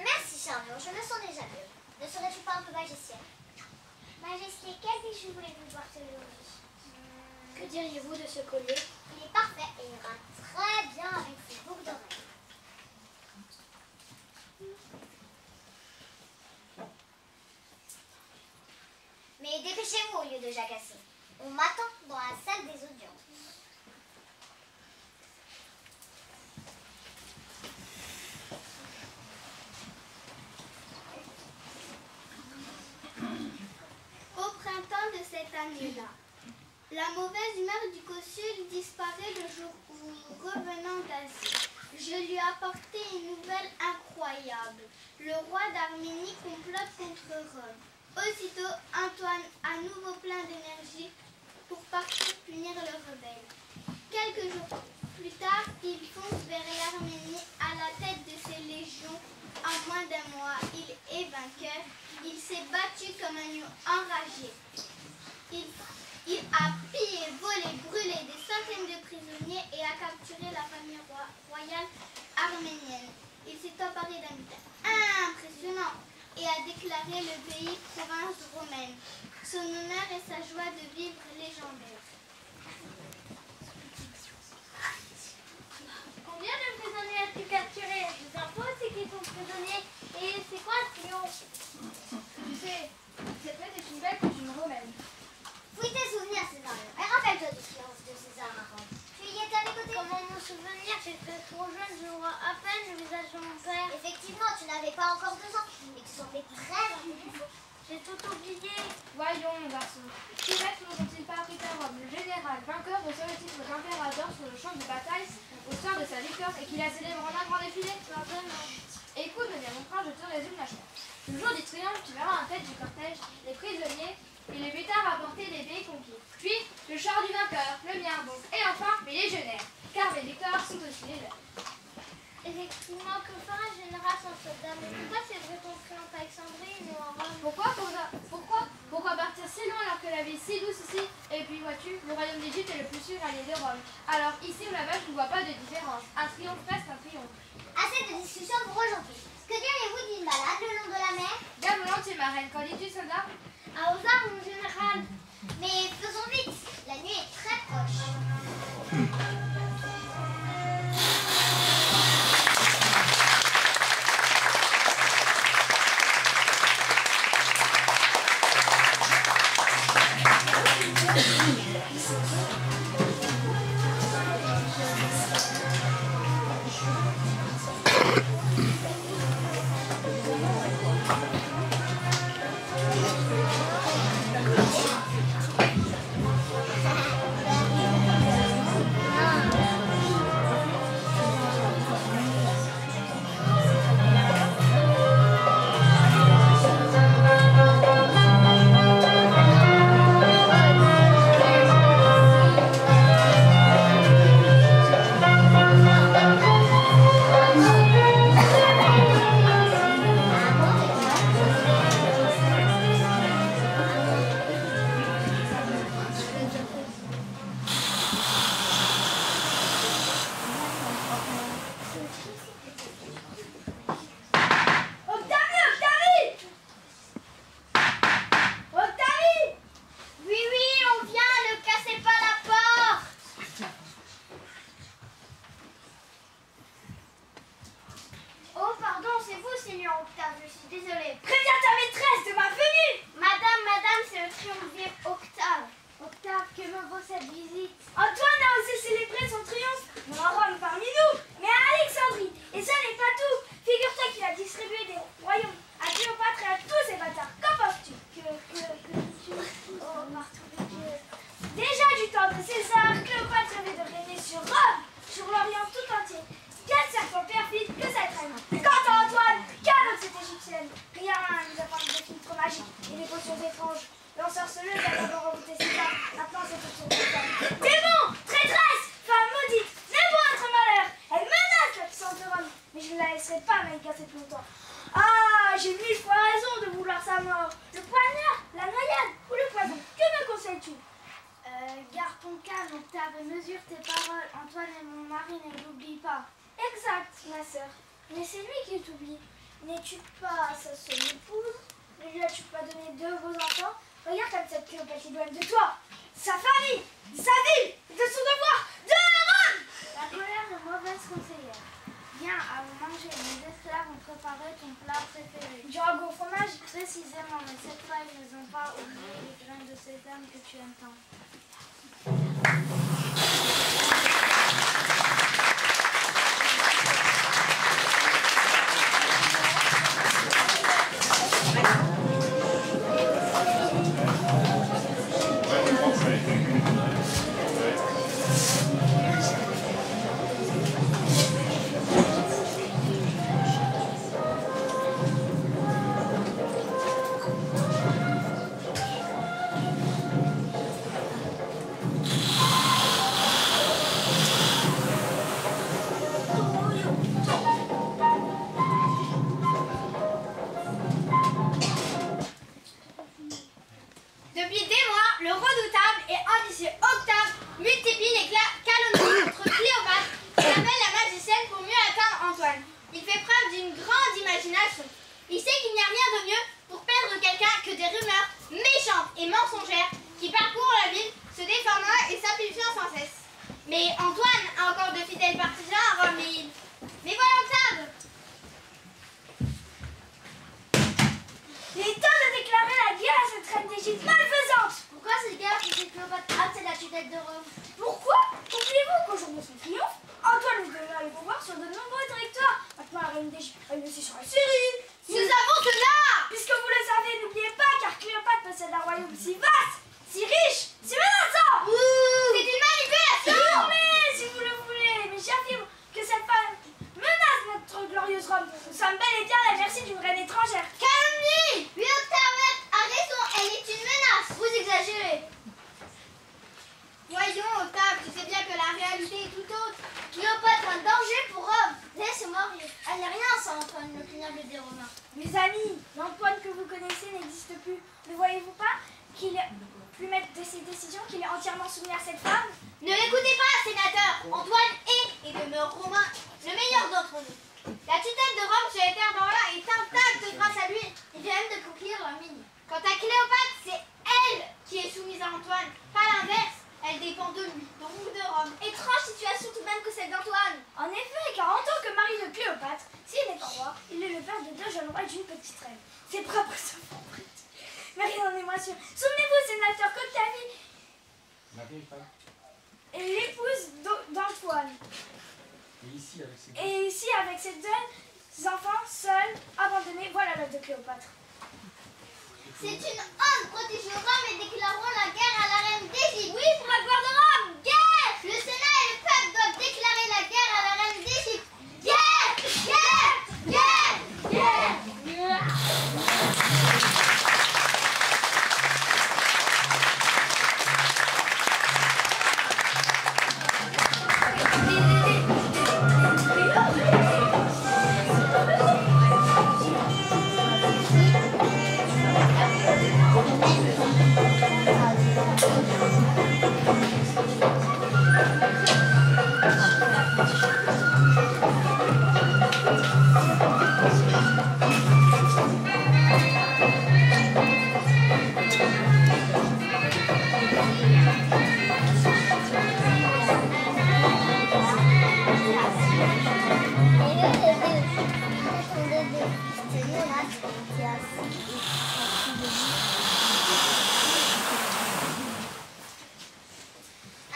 [SPEAKER 3] Merci, Charmure, je me sens déjà mieux. Ne serais-tu pas un peu magicienne?
[SPEAKER 4] Majesté, quel bijou voulez-vous porter aujourd'hui?
[SPEAKER 6] Que diriez-vous de ce collier?
[SPEAKER 3] Il est parfait et ira très bien avec ses boucles d'oreilles. Mais dépêchez-vous au lieu de jacasser. On m'attend dans la salle des audiences.
[SPEAKER 2] Au printemps de cette année-là, la mauvaise humeur du consul disparaît le jour où, revenant d'Asie, je lui apportai une nouvelle incroyable. Le roi d'Arménie complote contre Rome. Aussitôt, Antoine, à nouveau plein d'énergie, pour partir punir le rebelle. Quelques jours plus tard, il fonce vers l'Arménie à la tête de ses légions. En moins d'un mois, il est vainqueur. Il s'est battu comme un lion enragé. Il a pillé, volé, brûlé des centaines de prisonniers et a capturé la famille royale arménienne. Il s'est emparé d'un butin impressionnant et a déclaré le pays province romaine. Son honneur et sa joie de vivre légendaire.
[SPEAKER 4] Combien de prisonniers as-tu capturés? Je vous impose aussi qu'ils sont prisonniers. Et c'est quoi ce triomphe?
[SPEAKER 5] Tu sais, cette fête est une belle coutume romaine.
[SPEAKER 3] Fouille tes souvenirs, Césarion, et rappelle-toi du triomphe de César à Rome. Tu y étais à mes côtés?
[SPEAKER 4] Comment m'en souvenir? J'étais trop jeune, je vois à peine le visage de mon père.
[SPEAKER 3] Effectivement, tu n'avais pas encore 2 ans, mais tu semblais très intelligent.
[SPEAKER 4] J'ai tout oublié.
[SPEAKER 5] Voyons, mon garçon. Qui reste n'ont-ils pas appris à Rome? Le général vainqueur reçoit le titre d'impérateur sur le champ de bataille au soir de sa victoire et qu'il a célébré en un grand défilé? Écoute, bien mon frère, je te résume la chose. Le jour du triomphe, tu verras en tête du cortège les prisonniers et les bêtards apportés des pays conquis. Puis, le char du vainqueur, le mien donc, et enfin, mes légionnaires, car mes victoires sont aussi les leurs.
[SPEAKER 4] Effectivement, que fera un général sans soldat? Mais pourquoi célébrer ton triomphe à Alexandrie ou en Rome?
[SPEAKER 5] Pourquoi partir si loin alors que la vie est si douce ici? Et puis, vois-tu, le royaume d'Égypte est le plus sûr allié de Rome. Alors, ici ou là-bas, je ne vois pas de différence. Un triomphe reste un triomphe.
[SPEAKER 3] Assez de discussion pour aujourd'hui. Que diriez-vous d'une balade le long de la mer?
[SPEAKER 5] Bien volontiers, ma reine. Qu'en dis-tu, soldat?
[SPEAKER 3] À aux armes, mon général. Mais faisons vite, la nuit est très proche.
[SPEAKER 6] des potions étranges. L'ensorceleuse a d'abord remonté ses armes, maintenant c'est tout son total. Démon, traîtresse, femme maudite, n'aie-moi être malheur. Elle menace la puissance de Rome, mais je ne la laisserai pas m'agacer plus longtemps. Ah, j'ai 1000 fois raison de vouloir sa mort. Le poignard, la noyade ou le poison, que me conseilles-tu?
[SPEAKER 2] Garde ton calme, Octave, et mesure tes paroles. Antoine est mon mari, ne l'oublie pas.
[SPEAKER 6] Exact, ma sœur. Mais c'est lui qui t'oublie. N'es-tu pas sa seule épouse? Ne lui as-tu pas donné 2 beaux enfants? Regarde comme cette Cléopâtre douane de toi, sa famille, sa ville, de son devoir, de Rome.
[SPEAKER 2] La colère est mauvaise conseillère. Viens, allons manger. Mes esclaves ont préparé ton plat préféré.
[SPEAKER 6] Du ragoût au fromage?
[SPEAKER 2] Précisément, mais cette fois, ils ne ont pas oublié les graines de sésame que tu aimes tant.
[SPEAKER 5] Depuis des mois, le redoutable et ambitieux Octave multiplie les calomnies contre Cléopâtre et appelle la magicienne pour mieux atteindre Antoine. Il fait preuve d'une grande imagination. Il sait qu'il n'y a rien de mieux pour perdre quelqu'un que des rumeurs méchantes et mensongères qui parcourent la ville, se déformant et s'amplifiant sans cesse. Mais Antoine a encore de fidèles partisans à Rome et Mais voilà Octave!
[SPEAKER 6] Il est temps de déclarer la guerre à cette reine d'Égypte malfaisante.
[SPEAKER 2] Pourquoi cette guerre si c'est Cléopâtre hâte la tutelle de Rome?
[SPEAKER 6] Pourquoi? Oubliez-vous qu'au jour de son triomphe, Antoine nous donna le pouvoir sur de nombreux territoires. Maintenant la reine d'Égypte règne aussi sur la Syrie.
[SPEAKER 5] Nous avons cela!
[SPEAKER 6] Puisque vous le savez, n'oubliez pas, car Cléopâtre possède un royaume si vaste, si riche, si menaçant.
[SPEAKER 5] C'est une manipulation!
[SPEAKER 6] Mais si vous le voulez, mais j'affirme que cette femme menace notre glorieuse Rome. Nous sommes bel et bien à la merci d'une reine étrangère.
[SPEAKER 5] Calomnie! Oui, Octave a raison, elle est une menace. Vous exagérez. Voyons, Octave, tu sais bien que la réalité est tout autre. Cléopâtre est un danger pour Rome. Laisse-moi rire. Elle n'est rien sans Antoine, le punible des Romains.
[SPEAKER 6] Mes amis, l'Antoine que vous connaissez n'existe plus. Ne voyez-vous pas qu'il peut mettre de ses décisions, qu'il est entièrement soumis à cette femme?
[SPEAKER 5] Ne l'écoutez pas, sénateur. Antoine est, et demeure romain, le meilleur d'entre nous. La tutelle de Rome sur les terres d'Orient est intacte grâce à lui. Il vient même de conquérir leur mine. Quant à Cléopâtre, c'est elle qui est soumise à Antoine, pas l'inverse. Elle dépend de lui, donc de Rome. Étrange situation tout de même que celle d'Antoine.
[SPEAKER 6] En effet, car en tant que mari de Cléopâtre, s'il n'est pas roi, il est le père de 2 jeunes rois et d'une petite reine. C'est propre, ça fait. Mais rien n'en est moins sûr. Souvenez-vous, sénateur, qu'Octavie est l'épouse d'Antoine. Et ici, avec ses 2 enfants, seuls, abandonnés, voilà l'œuvre de Cléopâtre.
[SPEAKER 5] C'est une honte, protéger Rome et déclarons la guerre à la reine d'Égypte. Oui, pour la gloire de Rome, guerre! Le Sénat et le peuple doivent déclarer la guerre à la reine d'Égypte. Guerre! Guerre! Guerre! Guerre!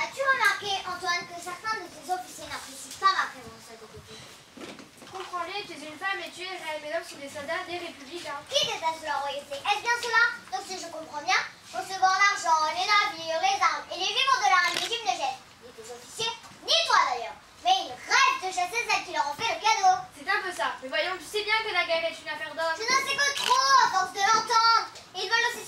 [SPEAKER 5] As-tu remarqué, Antoine, que certains de tes officiers n'apprécient pas ma présence à tes côtés? Comprends-les, tu es une femme et tu es Réal sont des soldats des républicains.
[SPEAKER 3] Qui déteste la royauté? Est-ce bien cela? Donc si je comprends bien, recevoir l'argent, les navires, les armes et les vivres de la reine d'Égypte ne gêne ni tes officiers, ni toi d'ailleurs. Mais ils rêvent de chasser celles qui leur ont fait le cadeau.
[SPEAKER 5] C'est un peu ça. Mais voyons, tu sais bien que la guerre est une affaire d'hommes.
[SPEAKER 3] Je ne sais que trop à force de l'entendre. Ils veulent aussi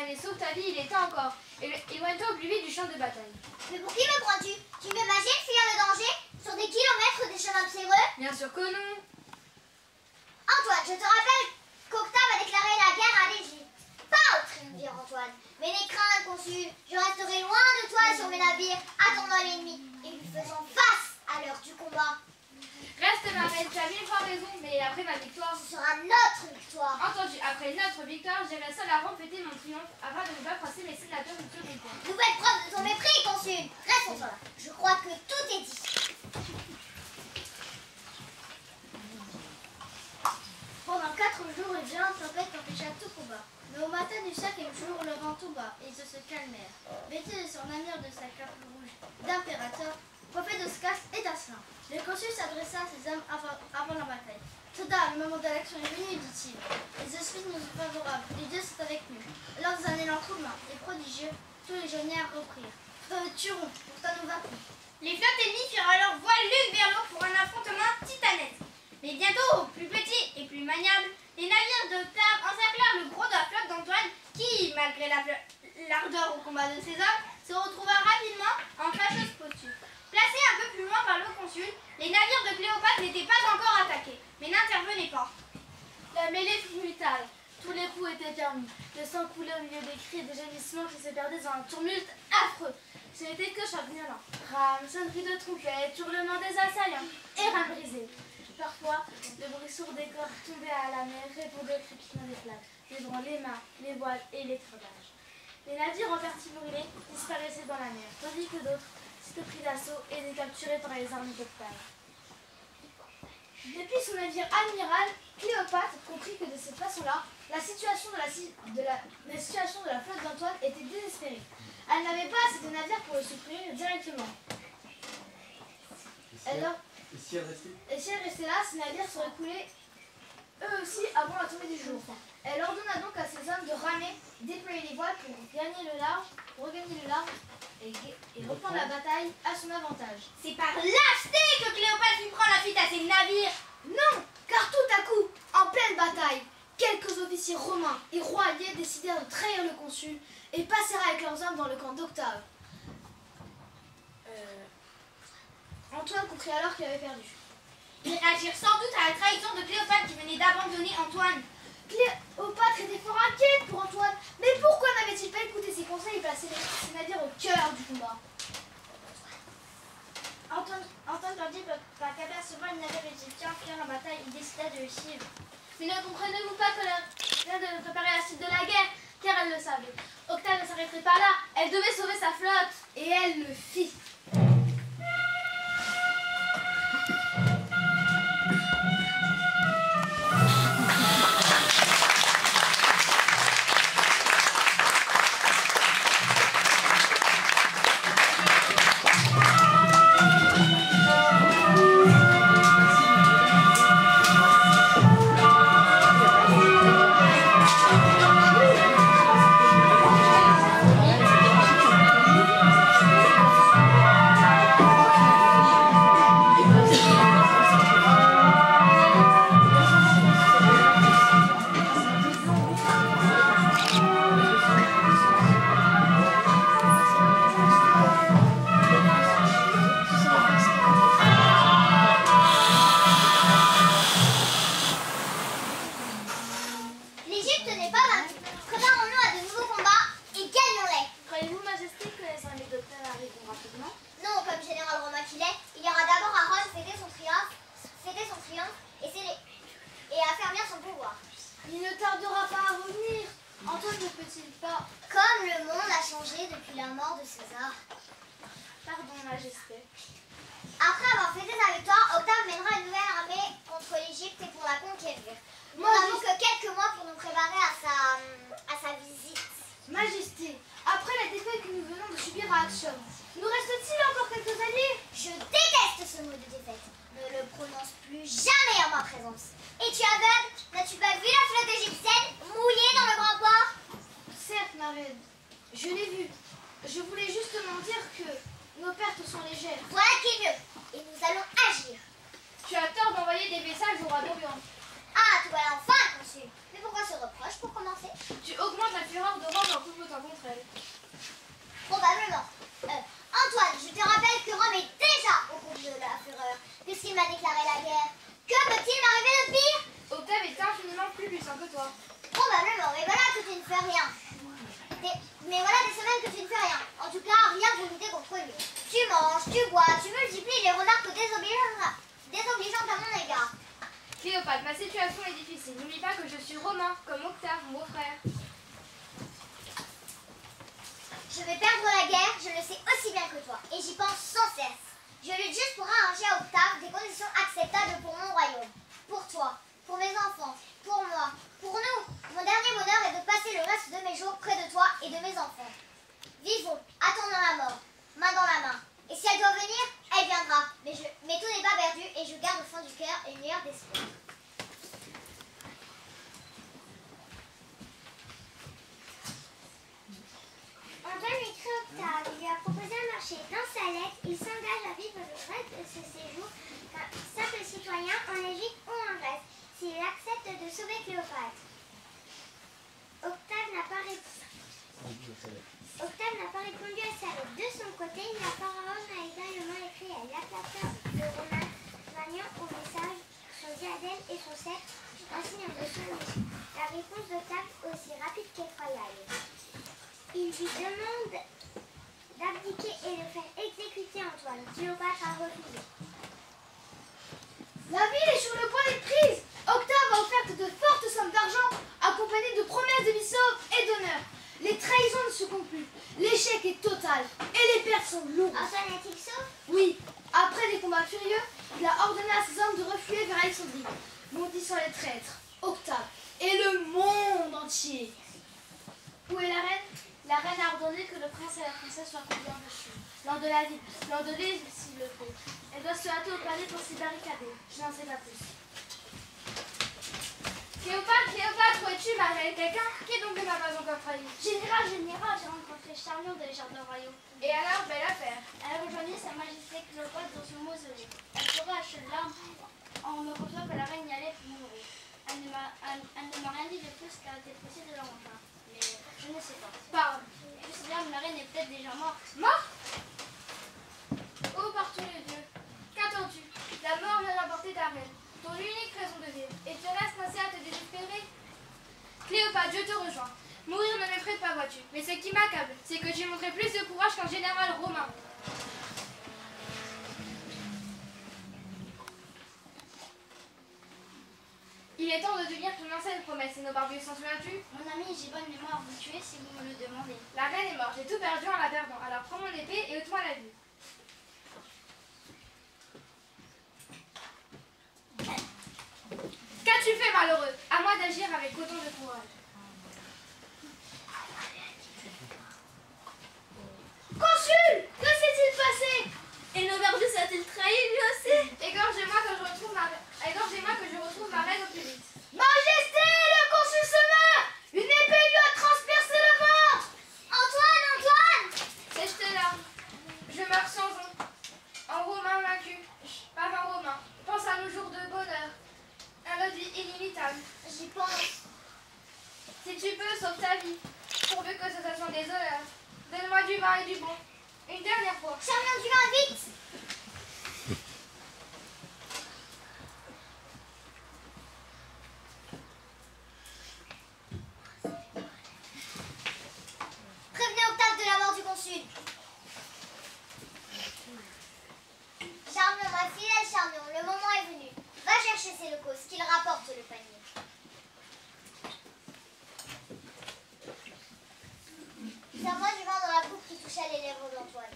[SPEAKER 5] et sauve ta vie, il est temps encore. Éloigne-toi au plus vite du champ de bataille.
[SPEAKER 3] Mais pour qui me prends-tu? Tu m'imagines fuir le danger sur des kilomètres des chemins pierreux?
[SPEAKER 5] Bien sûr que non.
[SPEAKER 3] Antoine, je te rappelle qu'Octave a déclaré la guerre à l'Égypte. Pas au triumvirat, Antoine. Mais n'aie crainte, consul, je resterai loin de toi sur mes navires, attendant l'ennemi et lui faisant face à l'heure du combat.
[SPEAKER 5] Reste ma reine, tu as mille fois raison, mais après ma victoire...
[SPEAKER 3] Ce sera notre victoire.
[SPEAKER 5] Entendu, après notre victoire, j'irai seul à Rome fêter mon triomphe afin de ne pas froisser mes sénateurs du second point.
[SPEAKER 3] Nouvelle preuve de ton mépris, consul. Restons là. Je crois que tout est dit.
[SPEAKER 2] Pendant 4 jours, les violentes tempêtes empêcha tout combat. Mais au matin du 5e jour, le vent tomba et ils se calmèrent. Vêtu de son armure de sa cape rouge d'impérateur, coiffé de scasse et d'asselin, le consul s'adressa à ses hommes avant la bataille. Soudain, le moment de l'action est venu, dit-il. Les auspices nous sont favorables, les dieux sont avec nous. Alors, dans un élan commun et prodigieux, tous les jeunes reprirent. Tuerons, pourtant nous vaincrons.
[SPEAKER 6] Les flottes ennemies firent alors voile l'une vers l'autre pour un affrontement titanesque. Mais bientôt, plus petits et plus maniables, les navires d'Octave encerclèrent le gros de la flotte d'Antoine qui, malgré l'ardeur au combat de ses hommes, se retrouva rapidement en fâcheuse posture. Placés un peu plus loin par le consul, les navires de Cléopâtre n'étaient pas encore attaqués, mais n'intervenaient pas.
[SPEAKER 2] La mêlée fut brutale. Tous les coups étaient permis. Le sang coulait au milieu des cris et des gémissements qui se perdaient dans un tumulte affreux. Ce n'était que choc violent. Rames, sonneries de trompettes, hurlements des assaillants et rames brisées. Parfois, le bruit sourd des corps tombait à la mer répondait au crépitement des flammes, dévorant les mâts, les voiles et les cordages. Les navires en partie brûlés disparaissaient dans la mer, tandis que d'autres s'étaient pris d'assaut et étaient capturés par les armées d'Octave. Depuis son navire amiral, Cléopâtre comprit que de cette façon-là, la situation de la flotte d'Antoine était désespérée. Elle n'avait pas assez de navires pour le supprimer directement.
[SPEAKER 1] Et si
[SPEAKER 2] elle restait là, ces navires seraient coulés eux aussi avant la tombée du jour. Elle ordonna donc à ses hommes de ramer, déployer les voiles pour regagner le large et reprendre la bataille à son avantage.
[SPEAKER 6] C'est par lâcheté que Cléopâtre lui prend la fuite à ses navires.
[SPEAKER 2] Non, car tout à coup, en pleine bataille, quelques officiers romains et rois alliés décidèrent de trahir le consul et passèrent avec leurs hommes dans le camp d'Octave. Antoine comprit alors qu'il avait perdu.
[SPEAKER 6] Ils réagirent sans doute à la trahison de Cléopâtre qui venait d'abandonner Antoine.
[SPEAKER 2] Cléopâtre était fort inquiète pour Antoine, mais pourquoi n'avait-il pas écouté ses conseils et placé ses navires au cœur du combat? Antoine perdit qu'apercevant le navire égyptien firent la bataille, il décida de le suivre. Mais ne comprenez-vous pas que vient de préparer la suite de la guerre? Car elle le savait. Octave ne s'arrêterait pas là, elle devait sauver sa flotte. Et elle le fit. Je l'ai vu. Je voulais justement dire que nos pertes sont légères.
[SPEAKER 3] Voilà qui est mieux. Et nous allons agir.
[SPEAKER 5] Tu as tort d'envoyer des messages au roi d'Orient.
[SPEAKER 3] Ah, tu voilà enfin, consul. Mais pourquoi ce reproche pour commencer?
[SPEAKER 5] Tu augmentes la fureur de Rome en complotant contre elle.
[SPEAKER 3] Probablement. Antoine, je te rappelle que Rome est déjà au cours de la fureur, puisqu'il m'a déclaré la guerre. Que peut-il m'arriver de pire?
[SPEAKER 5] Octave est infiniment plus puissant que toi.
[SPEAKER 3] Probablement, mais voilà que tu ne fais rien. Mais voilà des semaines que tu ne fais rien. En tout cas, rien pour lutter contre lui. Tu manges, tu bois, tu multiplies les remarques désobligeantes à mon égard.
[SPEAKER 5] Cléopâtre, ma situation est difficile. N'oublie pas que je suis romain, comme Octave, mon beau-frère.
[SPEAKER 3] Je vais perdre la guerre, je le sais aussi bien que toi, et j'y pense sans cesse. Je lutte juste pour arranger à Octave des conditions acceptables pour mon royaume. Pour toi, pour mes enfants, pour moi, pour nous. Mon dernier bonheur est de passer le reste de mes jours près de toi et de mes enfants. Vivons, attendons la mort, main dans la main. Et si elle doit venir, elle viendra. Mais tout n'est pas perdu et je garde au fond du cœur une lueur d'espoir.
[SPEAKER 4] Antoine écrit Octave. Il lui a proposé un marché. Dans sa lettre, il s'engage à vivre le reste de ce séjour comme simple citoyen en Égypte ou en Grèce, s'il accepte de sauver Cléopâtre. Octave n'a pas répondu à sa lettre. De son côté, la pharaon a également écrit à l'aplateur de Romain, joignant au message son diadème et son sceptre, un signe de son mission. La réponse d'Octave aussi rapide qu'effroyable. Il lui demande d'abdiquer et de faire exécuter Antoine. Cléopâtre a refusé.
[SPEAKER 2] La ville est sur le point d'être prise. Octave a offert de fortes sommes d'argent, accompagnées de promesses de vie sauve et d'honneur. Les trahisons ne se comptent plus. L'échec est total et les pertes sont lourdes.
[SPEAKER 4] Antoine est-il sauf?
[SPEAKER 2] Oui, après des combats furieux, il a ordonné à ses hommes de refluer vers Alexandrie, maudissant les traîtres, Octave et le monde entier. Où est la reine?
[SPEAKER 5] La reine a ordonné que le prince et la princesse soient conduits en voiture. Lors de la ville, l'ordonner s'il le faut. Elle doit se hâter au palais pour s'y barricader. Je n'en sais pas plus. Cléopâtre, où es-tu, ma reine? Quelqu'un? Qui donc ne m'a pas encore trahi?
[SPEAKER 6] Général, j'ai rencontré Charmion dans les jardins royaux.
[SPEAKER 5] Et alors, belle affaire.
[SPEAKER 6] Elle a rejoint sa majesté Cléopâtre dans son mausolée. Elle pleurait à chaudes larmes en me confiant que la reine y allait pour mourir. Elle ne m'a rien dit de plus car il était possible de la rejoindre. Mais je ne sais pas.
[SPEAKER 5] Parle.
[SPEAKER 6] Je sais bien que la reine est peut-être déjà morte.
[SPEAKER 5] Morte? Oh, par tous les dieux. Qu'attends-tu? La mort vient d'apporter ta reine, ton unique raison de vivre, et tu restes ainsi à te désespérer? Cléopâtre, je te rejoins. Mourir ne m'effraie pas, vois-tu. Mais ce qui m'accable, c'est que j'ai montré plus de courage qu'un général romain. Il est temps de tenir ton ancienne promesse, et nos barbiers s'en souviens-tu?
[SPEAKER 6] Mon ami, j'ai bonne mémoire à vous tuer si vous me le demandez.
[SPEAKER 5] La reine est morte, j'ai tout perdu en la perdant. Alors prends mon épée et ôte-moi la vie. Qu'as-tu fait, malheureux? À moi d'agir avec autant de courage.
[SPEAKER 2] Consul, que s'est-il passé?
[SPEAKER 6] Et l'aubergiste a-t-il trahi lui aussi?
[SPEAKER 5] Égorgez-moi que je retrouve ma reine au plus vite.
[SPEAKER 2] Majesté, le consul se meurt. Une épée lui a transpercé le ventre.
[SPEAKER 3] Antoine!
[SPEAKER 5] Sèche tes larmes. Je meurs sans honte. En Romain vaincu, par un Romain. Pense à nos jours de bonheur. À notre vie inimitable.
[SPEAKER 3] J'y pense.
[SPEAKER 5] Si tu peux, sauve ta vie. Pourvu que ce soit sans déshonneur. Donne-moi du vin et du bon. Une dernière fois.
[SPEAKER 3] Charmion, du vin, vite! Prévenez Octave de la mort du consul. Charmion, ma fidèle Charmion, le moment est venu. Va chercher ses locaux, qu'il rapporte le panier. Serre-moi du vin dans la coupe qui toucha les lèvres d'Antoine.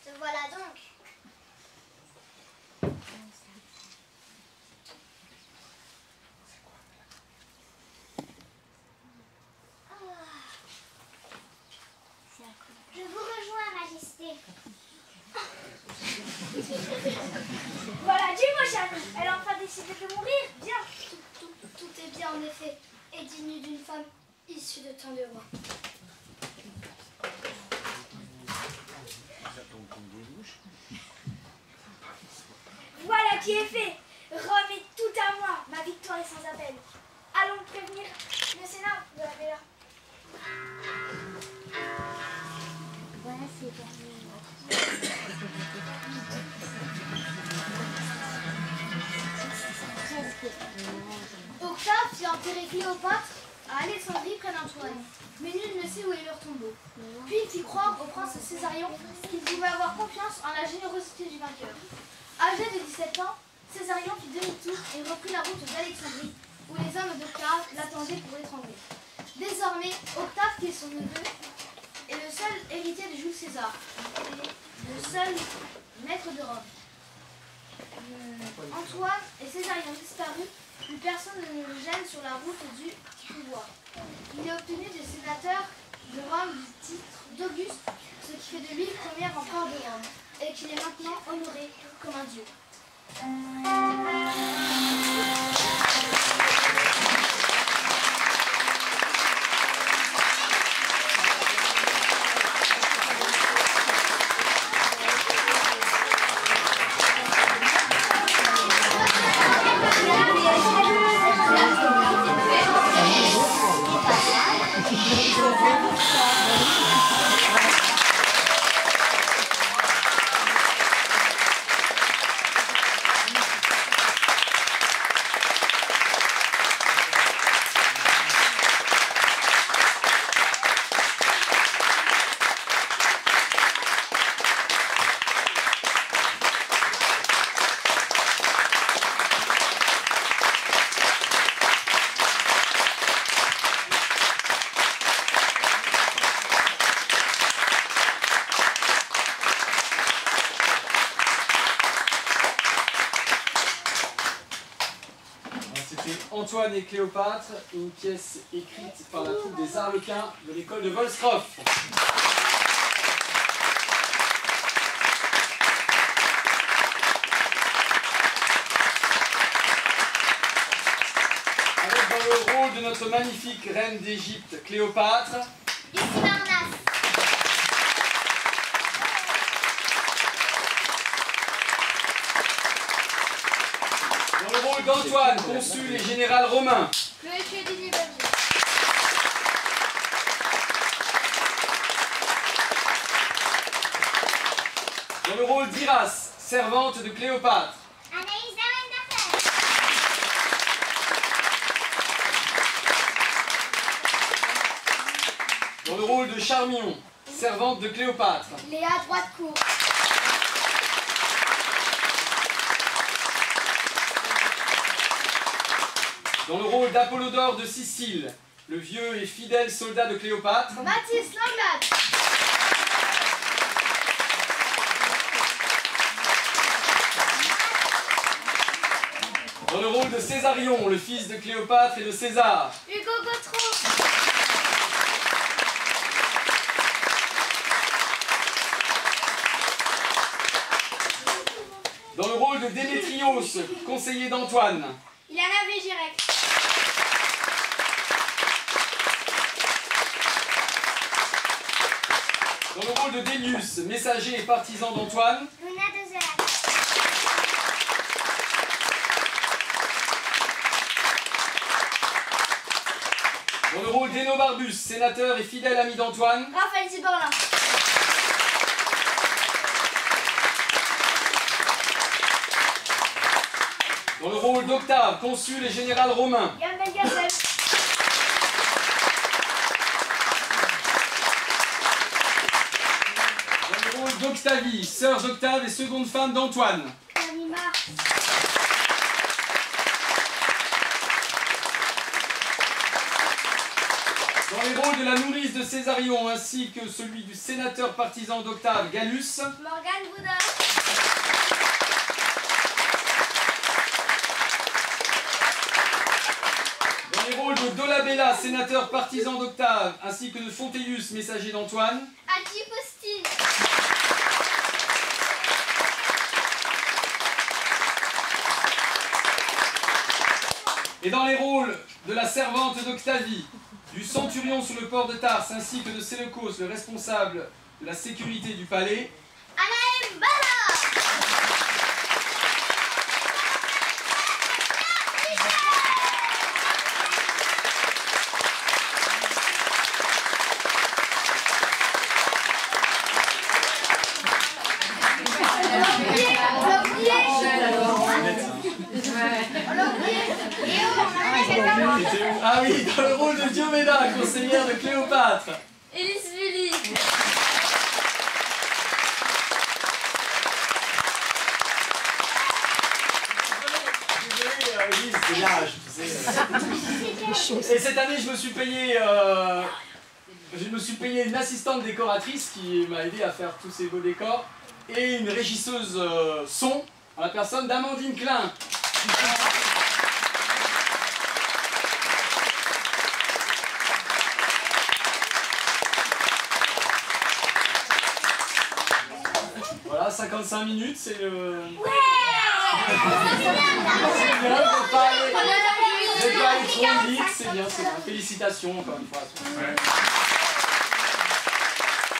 [SPEAKER 3] Te voilà donc.
[SPEAKER 4] Je vous rejoins, Majesté.
[SPEAKER 6] Voilà, dis-moi, Charmion, elle a enfin décidé de mourir. Bien.
[SPEAKER 2] Tout est bien en effet. est digne d'une femme issue de tant de rois.
[SPEAKER 6] Voilà qui est fait. Rome est tout à moi. Ma victoire est sans appel. Allons prévenir le Sénat de la Bella.
[SPEAKER 3] Voilà, c'est terminé.
[SPEAKER 2] Octave fit enterrer Cléopâtre à Alexandrie près d'Antoine, mais nul ne sait où est leur tombeau. Puis il fit croire au prince Césarion qu'il pouvait avoir confiance en la générosité du vainqueur. Âgé de 17 ans, Césarion fit demi-tour et reprit la route d'Alexandrie, où les hommes d'Octave l'attendaient pour l'étrangler. Désormais, Octave, qui est son neveu, est le seul héritier de Jules César, et le seul maître de Rome. Antoine et Césarion disparus, plus personne ne le gêne sur la route du pouvoir. Il a obtenu des sénateurs de Rome du titre d'Auguste, ce qui fait de lui le premier empereur de Rome, et qu'il est maintenant honoré comme un dieu.
[SPEAKER 1] Antoine et Cléopâtre, une pièce écrite par la troupe des Arlequins de l'école de Volstroff. Avec dans le rôle de notre magnifique reine d'Égypte, Cléopâtre,
[SPEAKER 3] Ici Marnas.
[SPEAKER 1] dans le rôle d'Antoine, consul et général romain,
[SPEAKER 5] Chloé Chedini Berger.
[SPEAKER 1] dans le rôle d'Iras, servante de Cléopâtre,
[SPEAKER 3] Anaïs Dawen-Darfel.
[SPEAKER 1] dans le rôle de Charmion, servante de Cléopâtre,
[SPEAKER 2] Léa Droite-Cour.
[SPEAKER 1] dans le rôle d'Apollodore de Sicile, le vieux et fidèle soldat de Cléopâtre,
[SPEAKER 2] Mathis Langlade.
[SPEAKER 1] dans le rôle de Césarion, le fils de Cléopâtre et de César,
[SPEAKER 2] Hugo Gautreau.
[SPEAKER 1] dans le rôle de Démétrios, conseiller d'Antoine,
[SPEAKER 2] Il en avait Girac.
[SPEAKER 1] dans le rôle de Délius, messager et partisan d'Antoine,
[SPEAKER 3] Luna de Zéat.
[SPEAKER 1] dans le rôle d'Énobarbus, sénateur et fidèle ami d'Antoine,
[SPEAKER 2] Raphaël Ziborlin.
[SPEAKER 1] dans le rôle d'Octave, consul et général romain,
[SPEAKER 6] Yann Belgacem.
[SPEAKER 1] dans le rôle d'Octavie, sœur d'Octave et seconde femme d'Antoine,
[SPEAKER 6] Anima.
[SPEAKER 1] dans les rôles de la nourrice de Césarion ainsi que celui du sénateur partisan d'Octave, Gallus,
[SPEAKER 2] Morgane Bouddha.
[SPEAKER 1] dans les rôles de Dolabella, sénateur partisan d'Octave, ainsi que de Fonteius, messager d'Antoine,
[SPEAKER 2] Adi Postine.
[SPEAKER 1] Et dans les rôles de la servante d'Octavie, du centurion sur le port de Tarse, ainsi que de Séleucos, le responsable de la sécurité du palais,
[SPEAKER 3] Anaïm Bala.
[SPEAKER 1] Ah oui, dans le rôle de Diomeda, conseillère de Cléopâtre.
[SPEAKER 5] Élise Vully.
[SPEAKER 1] Élise, c'est l'âge, tu sais. Et cette année, je me suis payé une assistante décoratrice qui m'a aidé à faire tous ces beaux décors et une régisseuse son en la personne d'Amandine Klein. Voilà, 55 minutes, c'est le... Ouais. C'est bien, faut pas aller trop vite, c'est bien, c'est bien. Félicitations encore une fois.